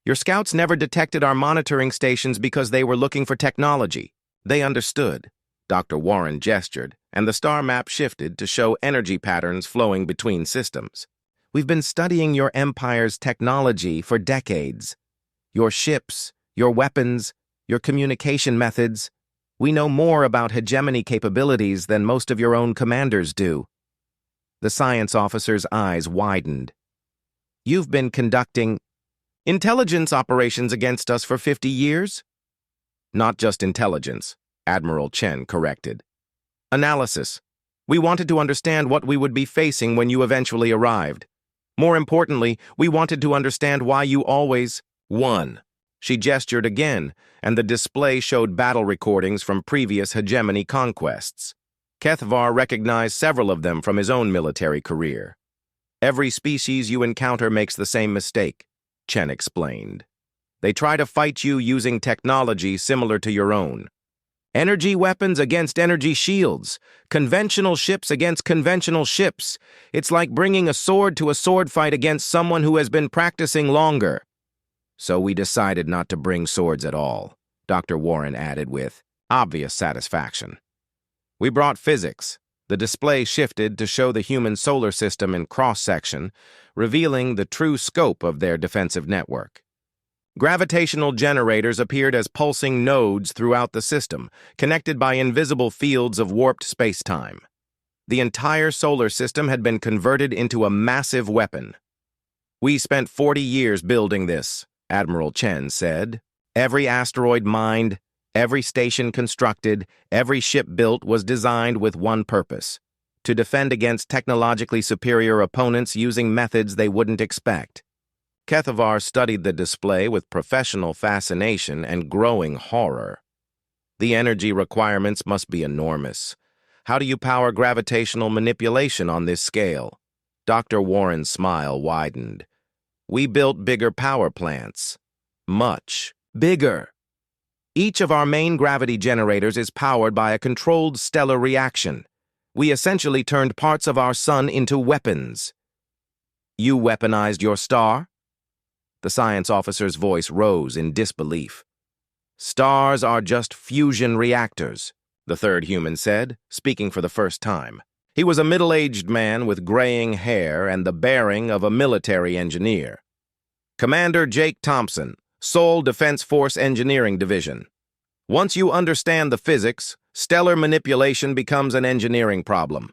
Your scouts never detected our monitoring stations because they were looking for technology. They understood. Dr. Warren gestured, and the star map shifted to show energy patterns flowing between systems. We've been studying your empire's technology for decades. Your ships, your weapons, your communication methods. We know more about hegemony capabilities than most of your own commanders do. The science officer's eyes widened. You've been conducting intelligence operations against us for 50 years? Not just intelligence, Admiral Chen corrected. Analysis. We wanted to understand what we would be facing when you eventually arrived. More importantly, we wanted to understand why you always won. She gestured again, and the display showed battle recordings from previous hegemony conquests. Kethvar recognized several of them from his own military career. Every species you encounter makes the same mistake, Chen explained. They try to fight you using technology similar to your own. Energy weapons against energy shields, conventional ships against conventional ships. It's like bringing a sword to a sword fight against someone who has been practicing longer. So we decided not to bring swords at all, Dr. Warren added with obvious satisfaction. We brought physics. The display shifted to show the human solar system in cross-section, revealing the true scope of their defensive network. Gravitational generators appeared as pulsing nodes throughout the system, connected by invisible fields of warped space-time. The entire solar system had been converted into a massive weapon. We spent 40 years building this, Admiral Chen said. Every asteroid mined, every station constructed, every ship built was designed with one purpose: to defend against technologically superior opponents using methods they wouldn't expect. Kethvar studied the display with professional fascination and growing horror. The energy requirements must be enormous. How do you power gravitational manipulation on this scale? Dr. Warren's smile widened. We built bigger power plants. Much bigger. Each of our main gravity generators is powered by a controlled stellar reaction. We essentially turned parts of our sun into weapons. You weaponized your star? The science officer's voice rose in disbelief. Stars are just fusion reactors, the third human said, speaking for the first time. He was a middle-aged man with graying hair and the bearing of a military engineer. Commander Jake Thompson, Seoul Defense Force Engineering Division. Once you understand the physics, stellar manipulation becomes an engineering problem.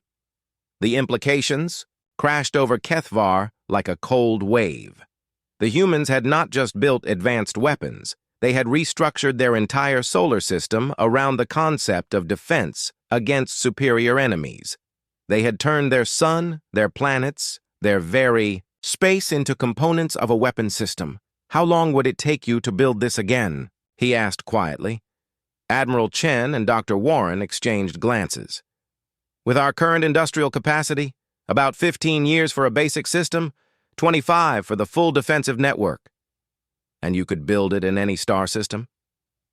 The implications crashed over Kethvar like a cold wave. The humans had not just built advanced weapons, they had restructured their entire solar system around the concept of defense against superior enemies. They had turned their sun, their planets, their very space into components of a weapon system. How long would it take you to build this again? He asked quietly. Admiral Chen and Dr. Warren exchanged glances. With our current industrial capacity, about 15 years for a basic system, 25 for the full defensive network. And you could build it in any star system?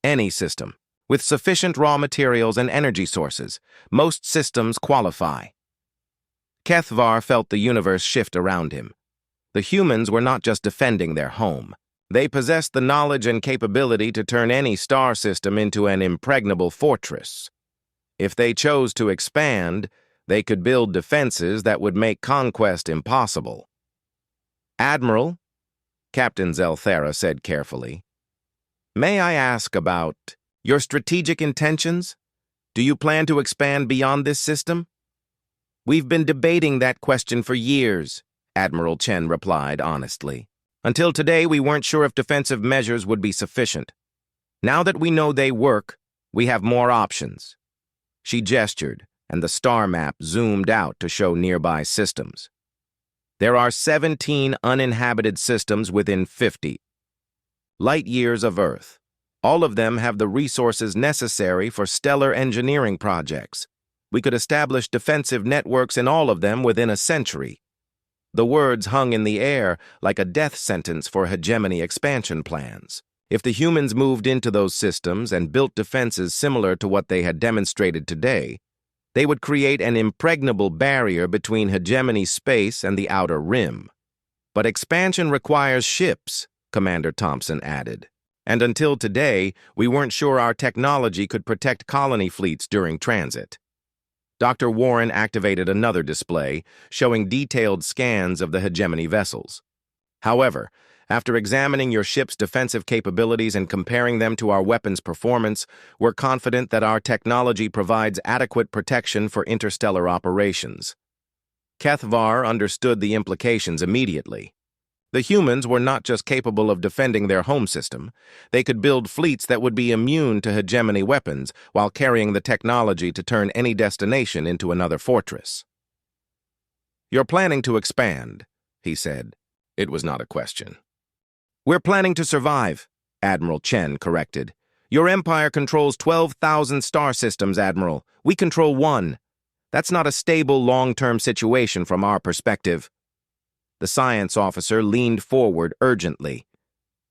Any system, with sufficient raw materials and energy sources. Most systems qualify. Kethvar felt the universe shift around him. The humans were not just defending their home. They possessed the knowledge and capability to turn any star system into an impregnable fortress. If they chose to expand, they could build defenses that would make conquest impossible. Admiral, Captain Zelthara said carefully, may I ask about Your strategic intentions? Do you plan to expand beyond this system? We've been debating that question for years, Admiral Chen replied honestly. Until today, we weren't sure if defensive measures would be sufficient. Now that we know they work, we have more options. She gestured, and the star map zoomed out to show nearby systems. There are 17 uninhabited systems within 50 light years of Earth. All of them have the resources necessary for stellar engineering projects. We could establish defensive networks in all of them within a century. The words hung in the air like a death sentence for hegemony expansion plans. If the humans moved into those systems and built defenses similar to what they had demonstrated today, they would create an impregnable barrier between hegemony space and the outer rim. But expansion requires ships, Commander Thompson added. And until today, we weren't sure our technology could protect colony fleets during transit. Dr. Warren activated another display, showing detailed scans of the hegemony vessels. However, after examining your ship's defensive capabilities and comparing them to our weapons' performance, we're confident that our technology provides adequate protection for interstellar operations. Kethvar understood the implications immediately. The humans were not just capable of defending their home system, they could build fleets that would be immune to hegemony weapons while carrying the technology to turn any destination into another fortress. You're planning to expand, he said. It was not a question. We're planning to survive, Admiral Chen corrected. Your empire controls 12,000 star systems, Admiral. We control one. That's not a stable, long-term situation from our perspective. The science officer leaned forward urgently.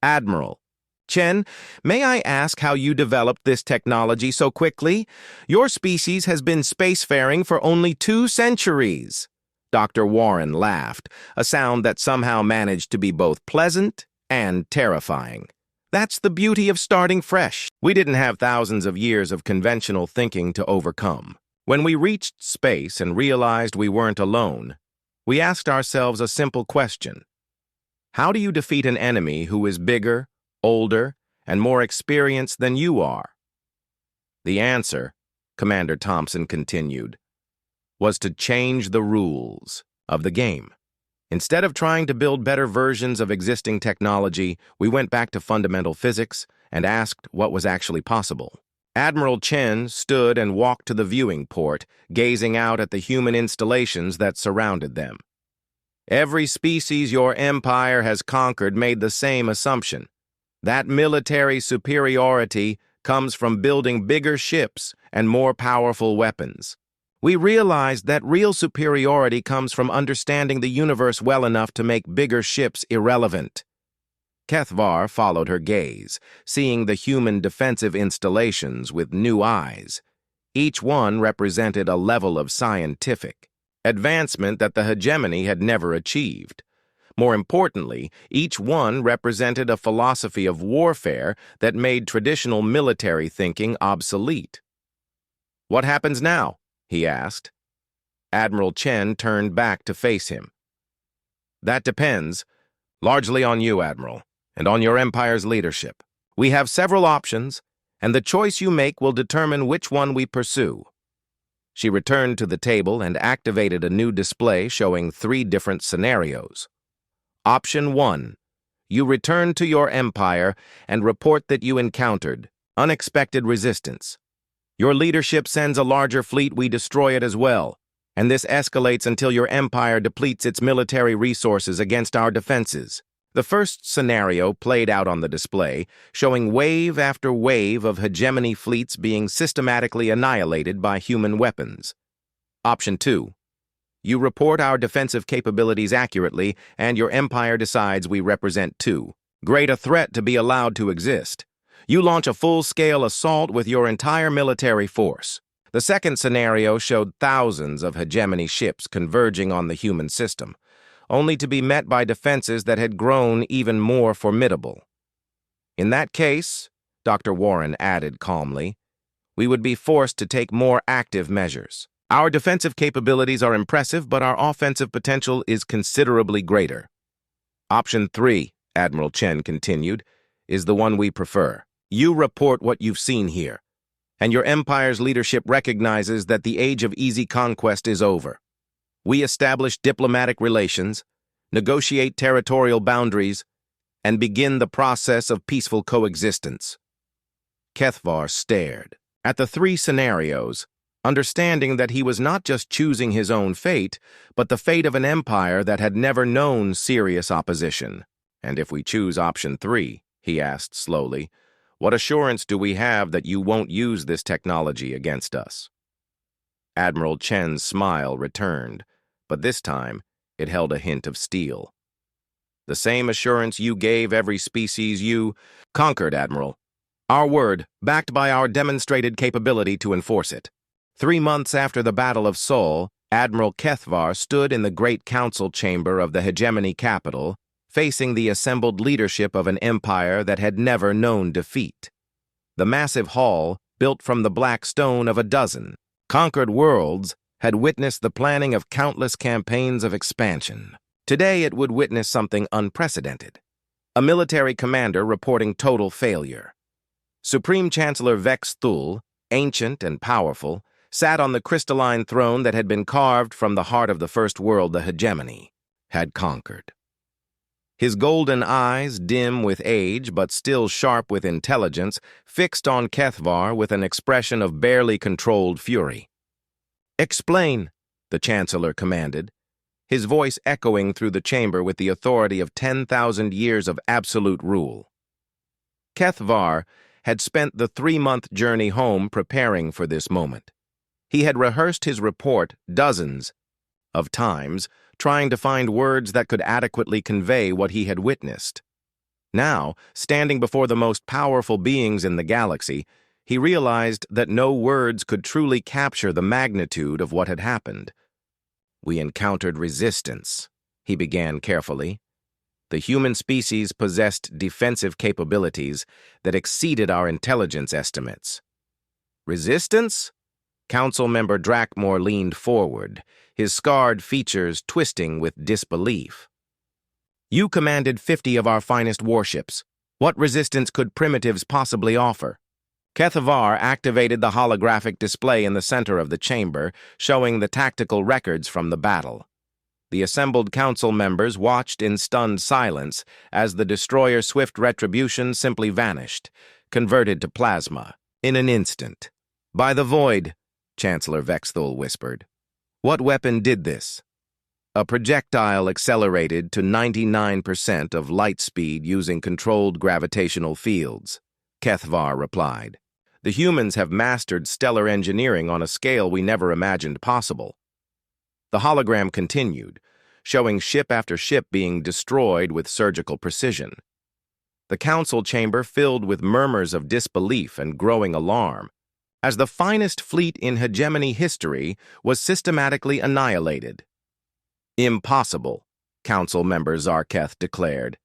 Admiral, Chen, may I ask how you developed this technology so quickly? Your species has been spacefaring for only 2 centuries. Dr. Warren laughed, a sound that somehow managed to be both pleasant and terrifying. That's the beauty of starting fresh. We didn't have thousands of years of conventional thinking to overcome. When we reached space and realized we weren't alone, we asked ourselves a simple question. How do you defeat an enemy who is bigger, older, and more experienced than you are? The answer, Commander Thompson continued, was to change the rules of the game. Instead of trying to build better versions of existing technology, we went back to fundamental physics and asked what was actually possible. Admiral Chen stood and walked to the viewing port, gazing out at the human installations that surrounded them. Every species your empire has conquered made the same assumption. That military superiority comes from building bigger ships and more powerful weapons. We realized that real superiority comes from understanding the universe well enough to make bigger ships irrelevant. Kethvar followed her gaze, seeing the human defensive installations with new eyes. Each one represented a level of scientific advancement that the hegemony had never achieved. More importantly, each one represented a philosophy of warfare that made traditional military thinking obsolete. What happens now? He asked. Admiral Chen turned back to face him. That depends, largely on you, Admiral, and on your empire's leadership. We have several options, and the choice you make will determine which one we pursue. She returned to the table and activated a new display showing 3 different scenarios. Option 1. You return to your empire and report that you encountered unexpected resistance. Your leadership sends a larger fleet, we destroy it as well, and this escalates until your empire depletes its military resources against our defenses. The first scenario played out on the display, showing wave after wave of hegemony fleets being systematically annihilated by human weapons. Option 2. You report our defensive capabilities accurately, and your empire decides we represent too great a threat to be allowed to exist. You launch a full-scale assault with your entire military force. The second scenario showed thousands of hegemony ships converging on the human system, only to be met by defenses that had grown even more formidable. In that case, Dr. Warren added calmly, we would be forced to take more active measures. Our defensive capabilities are impressive, but our offensive potential is considerably greater. Option 3, Admiral Chen continued, is the one we prefer. You report what you've seen here, and your empire's leadership recognizes that the age of easy conquest is over. We establish diplomatic relations, negotiate territorial boundaries, and begin the process of peaceful coexistence. Kethvar stared at the three scenarios, understanding that he was not just choosing his own fate, but the fate of an empire that had never known serious opposition. And if we choose option 3, he asked slowly, what assurance do we have that you won't use this technology against us? Admiral Chen's smile returned, but this time it held a hint of steel. The same assurance you gave every species you conquered, Admiral. Our word, backed by our demonstrated capability to enforce it. 3 months after the Battle of Seoul, Admiral Kethvar stood in the Great Council Chamber of the Hegemony capital, facing the assembled leadership of an empire that had never known defeat. The massive hall, built from the black stone of a dozen conquered worlds, had witnessed the planning of countless campaigns of expansion. Today it would witness something unprecedented. A military commander reporting total failure. Supreme Chancellor Vex Thul, ancient and powerful, sat on the crystalline throne that had been carved from the heart of the first world the Hegemony had conquered. His golden eyes, dim with age but still sharp with intelligence, fixed on Kethvar with an expression of barely controlled fury. "Explain," the Chancellor commanded, his voice echoing through the chamber with the authority of 10,000 years of absolute rule. Kethvar had spent the 3-month journey home preparing for this moment. He had rehearsed his report dozens of times, trying to find words that could adequately convey what he had witnessed. Now, standing before the most powerful beings in the galaxy, he realized that no words could truly capture the magnitude of what had happened. "We encountered resistance," he began carefully. "The human species possessed defensive capabilities that exceeded our intelligence estimates." "Resistance?" Council member Drakmore leaned forward, his scarred features twisting with disbelief. "You commanded 50 of our finest warships. What resistance could primitives possibly offer?" Kethvar activated the holographic display in the center of the chamber, showing the tactical records from the battle. The assembled council members watched in stunned silence as the destroyer Swift Retribution simply vanished, converted to plasma, in an instant. "By the void," Chancellor Vexthul whispered. "What weapon did this?" "A projectile accelerated to 99% of light speed using controlled gravitational fields," Kethvar replied. "The humans have mastered stellar engineering on a scale we never imagined possible." The hologram continued, showing ship after ship being destroyed with surgical precision. The council chamber filled with murmurs of disbelief and growing alarm, as the finest fleet in Hegemony history was systematically annihilated. "Impossible," Council Member Zarketh declared.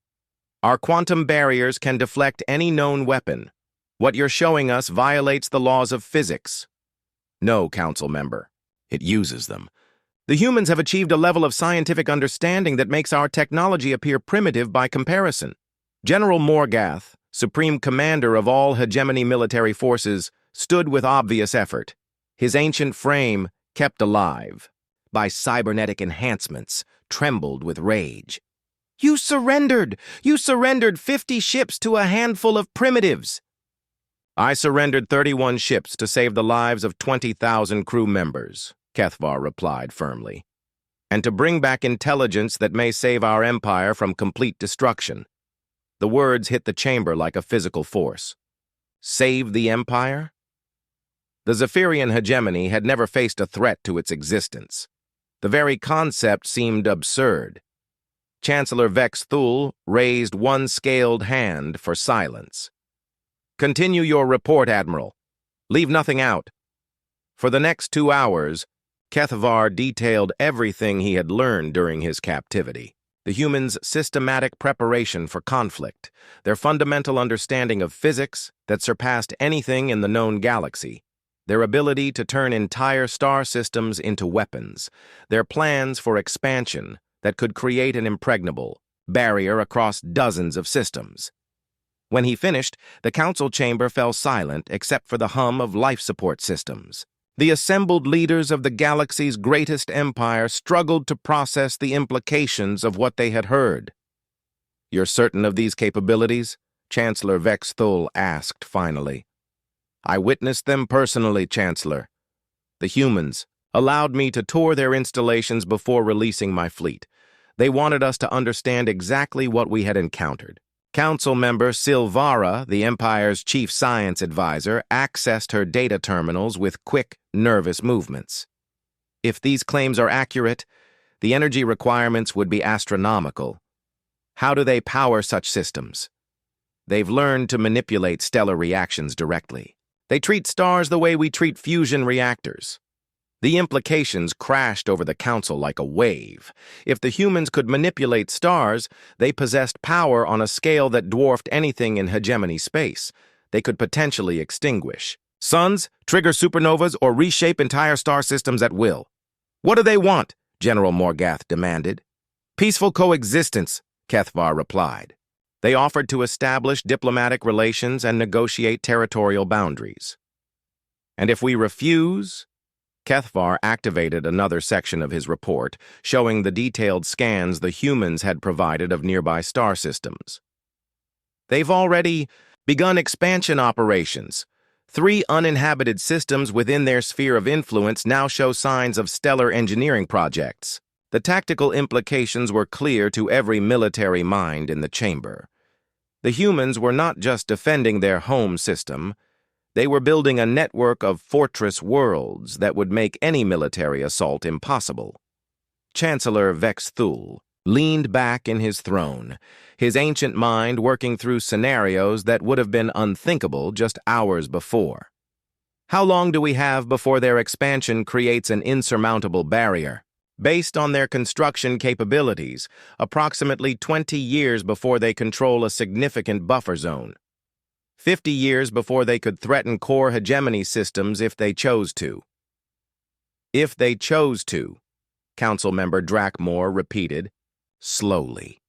"Our quantum barriers can deflect any known weapon. What you're showing us violates the laws of physics." "No, Council Member. It uses them. The humans have achieved a level of scientific understanding that makes our technology appear primitive by comparison." General Morgath, Supreme Commander of all Hegemony military forces, stood with obvious effort, his ancient frame kept alive by cybernetic enhancements, trembled with rage. "You surrendered! You surrendered 50 ships to a handful of primitives!" "I surrendered 31 ships to save the lives of 20,000 crew members," Kethvar replied firmly, "and to bring back intelligence that may save our empire from complete destruction." The words hit the chamber like a physical force. Save the empire? The Zephyrian hegemony had never faced a threat to its existence. The very concept seemed absurd. Chancellor Vex Thul raised one scaled hand for silence. "Continue your report, Admiral. Leave nothing out." For the next 2 hours, Kethvar detailed everything he had learned during his captivity. The humans' systematic preparation for conflict, their fundamental understanding of physics that surpassed anything in the known galaxy, their ability to turn entire star systems into weapons, their plans for expansion that could create an impregnable barrier across dozens of systems. When he finished, the council chamber fell silent except for the hum of life support systems. The assembled leaders of the galaxy's greatest empire struggled to process the implications of what they had heard. "You're certain of these capabilities?" Chancellor Vex Thul asked finally. "I witnessed them personally, Chancellor. The humans allowed me to tour their installations before releasing my fleet. They wanted us to understand exactly what we had encountered." Council member Silvara, the Empire's chief science advisor, accessed her data terminals with quick, nervous movements. "If these claims are accurate, the energy requirements would be astronomical. How do they power such systems?" "They've learned to manipulate stellar reactions directly. They treat stars the way we treat fusion reactors." The implications crashed over the council like a wave. If the humans could manipulate stars, they possessed power on a scale that dwarfed anything in hegemony space. They could potentially extinguish suns, trigger supernovas, or reshape entire star systems at will. "What do they want?" General Morgath demanded. "Peaceful coexistence," Kethvar replied. They offered to establish diplomatic relations and negotiate territorial boundaries. "And if we refuse?" Kethvar activated another section of his report, showing the detailed scans the humans had provided of nearby star systems. "They've already begun expansion operations. 3 uninhabited systems within their sphere of influence now show signs of stellar engineering projects." The tactical implications were clear to every military mind in the chamber. The humans were not just defending their home system. They were building a network of fortress worlds that would make any military assault impossible. Chancellor Vex Thul leaned back in his throne, his ancient mind working through scenarios that would have been unthinkable just hours before. How long do we have before their expansion creates an insurmountable barrier? Based on their construction capabilities, approximately 20 years before they control a significant buffer zone. 50 years before they could threaten core hegemony systems if they chose to. "If they chose to," Councilmember Drakmore repeated, slowly.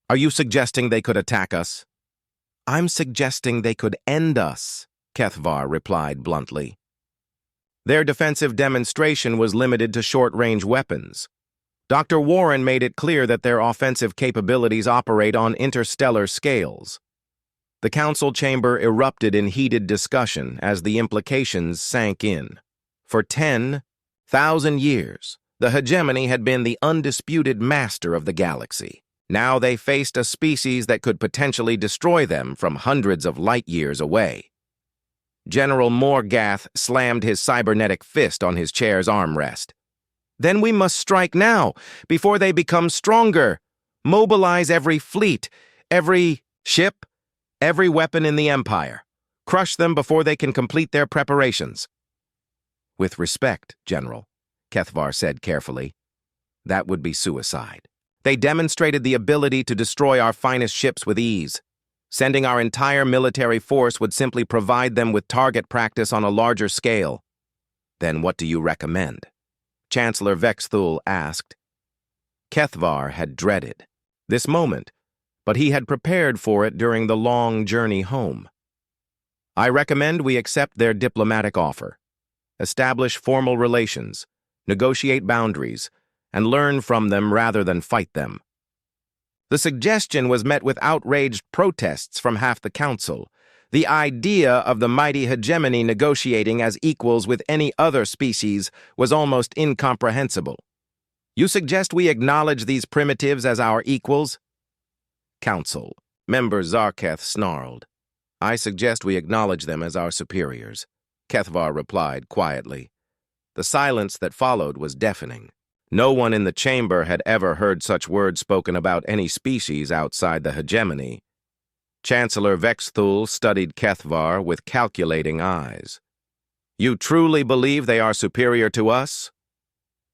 "Are you suggesting they could attack us?" "I'm suggesting they could end us," Kethvar replied bluntly. Their defensive demonstration was limited to short-range weapons. Dr. Warren made it clear that their offensive capabilities operate on interstellar scales. The council chamber erupted in heated discussion as the implications sank in. For 10,000 years, the hegemony had been the undisputed master of the galaxy. Now they faced a species that could potentially destroy them from hundreds of light years away. General Morgath slammed his cybernetic fist on his chair's armrest. "Then we must strike now, before they become stronger. Mobilize every fleet, every ship, every weapon in the Empire. Crush them before they can complete their preparations." "With respect, General," Kethvar said carefully, "that would be suicide. They demonstrated the ability to destroy our finest ships with ease. Sending our entire military force would simply provide them with target practice on a larger scale." "Then what do you recommend?" Chancellor Vex Thul asked. Kethvar had dreaded this moment, but he had prepared for it during the long journey home. "I recommend we accept their diplomatic offer, establish formal relations, negotiate boundaries, and learn from them rather than fight them." The suggestion was met with outraged protests from half the council. The idea of the mighty hegemony negotiating as equals with any other species was almost incomprehensible. "You suggest we acknowledge these primitives as our equals?" Council member Zarketh snarled. "I suggest we acknowledge them as our superiors," Kethvar replied quietly. The silence that followed was deafening. No one in the chamber had ever heard such words spoken about any species outside the hegemony. Chancellor Vex Thul studied Kethvar with calculating eyes. "You truly believe they are superior to us?"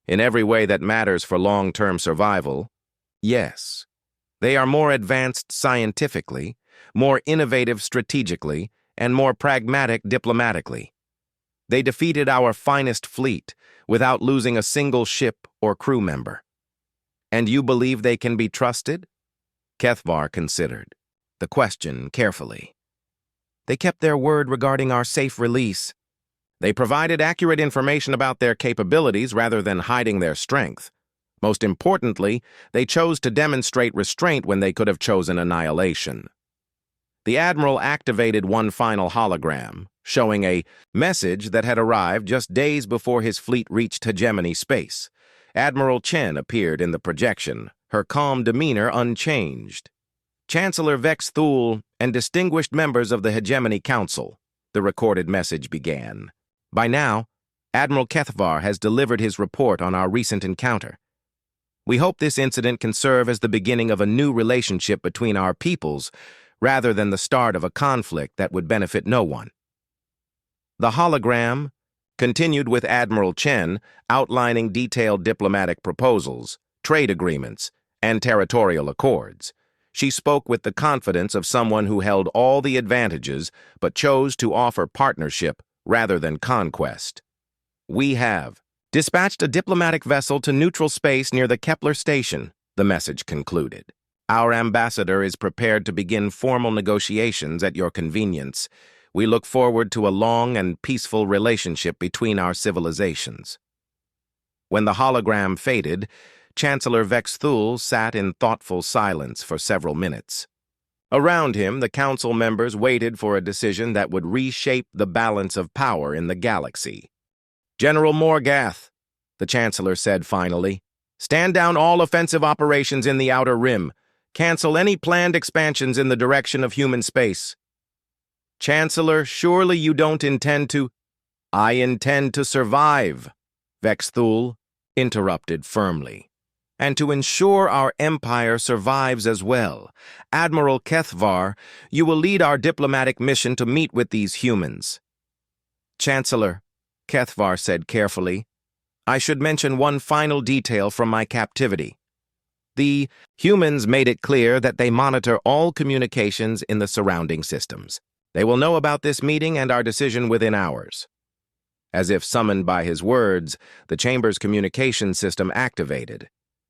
"In every way that matters for long-term survival, yes. They are more advanced scientifically, more innovative strategically, and more pragmatic diplomatically. They defeated our finest fleet without losing a single ship or crew member." "And you believe they can be trusted?" Kethvar considered. the question carefully. They kept their word regarding our safe release. They provided accurate information about their capabilities rather than hiding their strength. Most importantly, they chose to demonstrate restraint when they could have chosen annihilation. The Admiral activated one final hologram, showing a message that had arrived just days before his fleet reached Hegemony space. Admiral Chen appeared in the projection, her calm demeanor unchanged. Chancellor Vex Thule and distinguished members of the Hegemony Council, the recorded message began. By now, Admiral Kethvar has delivered his report on our recent encounter. We hope this incident can serve as the beginning of a new relationship between our peoples, rather than the start of a conflict that would benefit no one. The hologram continued with Admiral Chen outlining detailed diplomatic proposals, trade agreements, and territorial accords. She spoke with the confidence of someone who held all the advantages but chose to offer partnership rather than conquest. We have dispatched a diplomatic vessel to neutral space near the Kepler station, the message concluded. Our ambassador is prepared to begin formal negotiations at your convenience. We look forward to a long and peaceful relationship between our civilizations. When the hologram faded, Chancellor Vex Thule sat in thoughtful silence for several minutes. Around him, the council members waited for a decision that would reshape the balance of power in the galaxy. General Morgath, the Chancellor said finally, stand down all offensive operations in the Outer Rim. Cancel any planned expansions in the direction of human space. Chancellor, surely you don't intend to— I intend to survive, Vex Thule interrupted firmly. And to ensure our empire survives as well. Admiral Kethvar, you will lead our diplomatic mission to meet with these humans. Chancellor, Kethvar said carefully, I should mention one final detail from my captivity. The humans made it clear that they monitor all communications in the surrounding systems. They will know about this meeting and our decision within hours. As if summoned by his words, the chamber's communication system activated.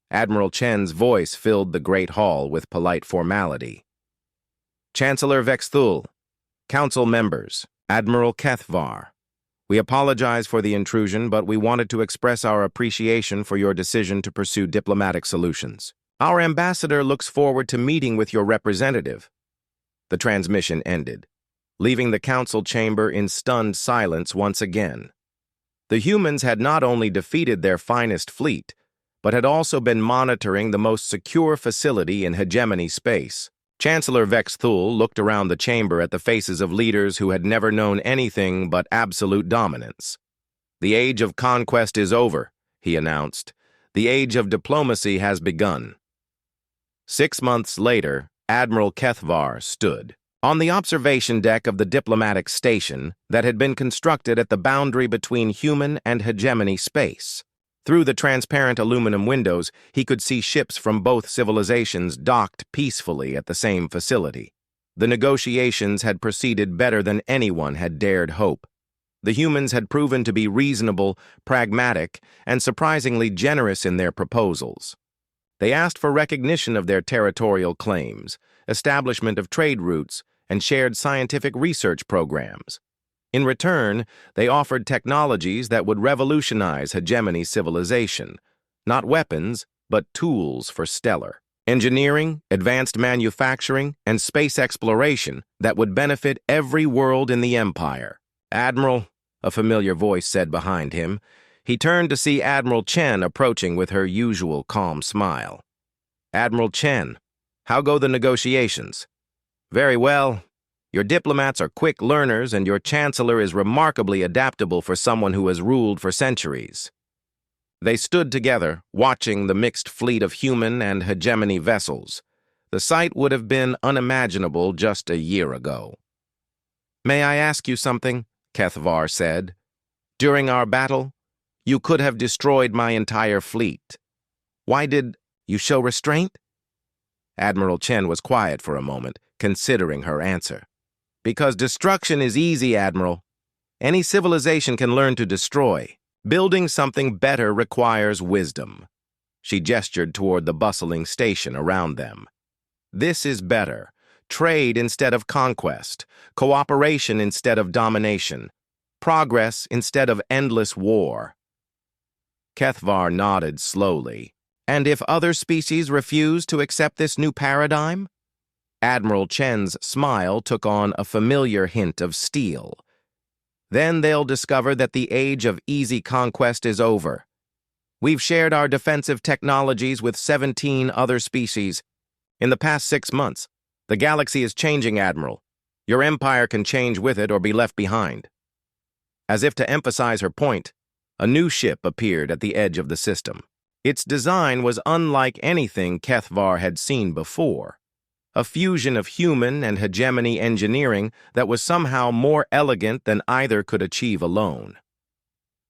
Admiral Chen's voice filled the great hall with polite formality. Chancellor Vex Thule, Council members, Admiral Kethvar, we apologize for the intrusion, but we wanted to express our appreciation for your decision to pursue diplomatic solutions. Our ambassador looks forward to meeting with your representative. The transmission ended, leaving the council chamber in stunned silence once again. The humans had not only defeated their finest fleet, but had also been monitoring the most secure facility in Hegemony space. Chancellor Vex Thule looked around the chamber at the faces of leaders who had never known anything but absolute dominance. The age of conquest is over, he announced. The age of diplomacy has begun. 6 months later, Admiral Kethvar stood on the observation deck of the diplomatic station that had been constructed at the boundary between human and Hegemony space. Through the transparent aluminum windows, he could see ships from both civilizations docked peacefully at the same facility. The negotiations had proceeded better than anyone had dared hope. The humans had proven to be reasonable, pragmatic, and surprisingly generous in their proposals. They asked for recognition of their territorial claims, establishment of trade routes, and shared scientific research programs. In return, they offered technologies that would revolutionize Hegemony civilization, not weapons, but tools for stellar engineering, advanced manufacturing, and space exploration that would benefit every world in the Empire. Admiral, a familiar voice said behind him. He turned to see Admiral Chen approaching with her usual calm smile. Admiral Chen, how go the negotiations? Very well. Your diplomats are quick learners, and your chancellor is remarkably adaptable for someone who has ruled for centuries. They stood together, watching the mixed fleet of human and Hegemony vessels. The sight would have been unimaginable just a year ago. May I ask you something? Kethvar said. During our battle, you could have destroyed my entire fleet. Why did you show restraint? Admiral Chen was quiet for a moment, considering her answer. Because destruction is easy, Admiral. Any civilization can learn to destroy. Building something better requires wisdom. She gestured toward the bustling station around them. This is better. trade instead of conquest, cooperation instead of domination, progress instead of endless war. Kethvar nodded slowly. And if other species refuse to accept this new paradigm? Admiral Chen's smile took on a familiar hint of steel. Then they'll discover that the age of easy conquest is over. We've shared our defensive technologies with 17 other species. In the past 6 months, the galaxy is changing, Admiral. Your empire can change with it or be left behind. As if to emphasize her point, a new ship appeared at the edge of the system. Its design was unlike anything Kethvar had seen before, a fusion of human and hegemony engineering that was somehow more elegant than either could achieve alone.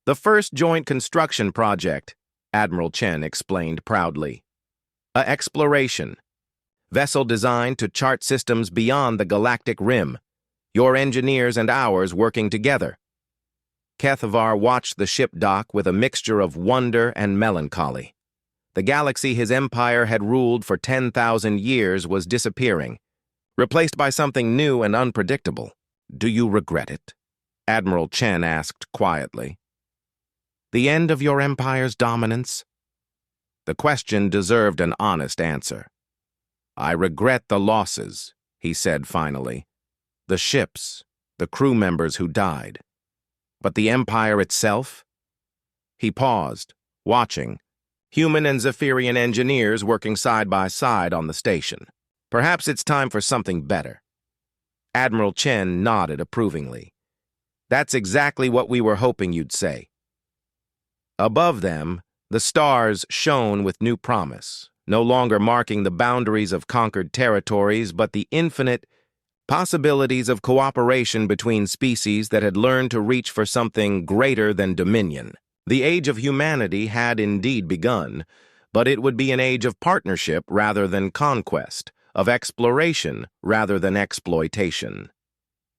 The first joint construction project, Admiral Chen explained proudly. A exploration. Vessel designed to chart systems beyond the galactic rim, your engineers and ours working together. Kethvar watched the ship dock with a mixture of wonder and melancholy. The galaxy his empire had ruled for 10,000 years was disappearing, replaced by something new and unpredictable. Do you regret it? Admiral Chen asked quietly. The end of your empire's dominance? The question deserved an honest answer. I regret the losses, he said finally. The ships, the crew members who died. But the empire itself? He paused, watching, human and Zephyrian engineers working side by side on the station. Perhaps it's time for something better. Admiral Chen nodded approvingly. That's exactly what we were hoping you'd say. Above them, the stars shone with new promise, no longer marking the boundaries of conquered territories, but the infinite possibilities of cooperation between species that had learned to reach for something greater than dominion. The age of humanity had indeed begun, but it would be an age of partnership rather than conquest, of exploration rather than exploitation.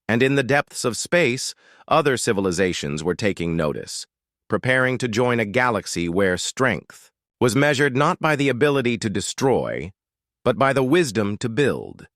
And in the depths of space, other civilizations were taking notice, preparing to join a galaxy where strength was measured not by the ability to destroy, but by the wisdom to build.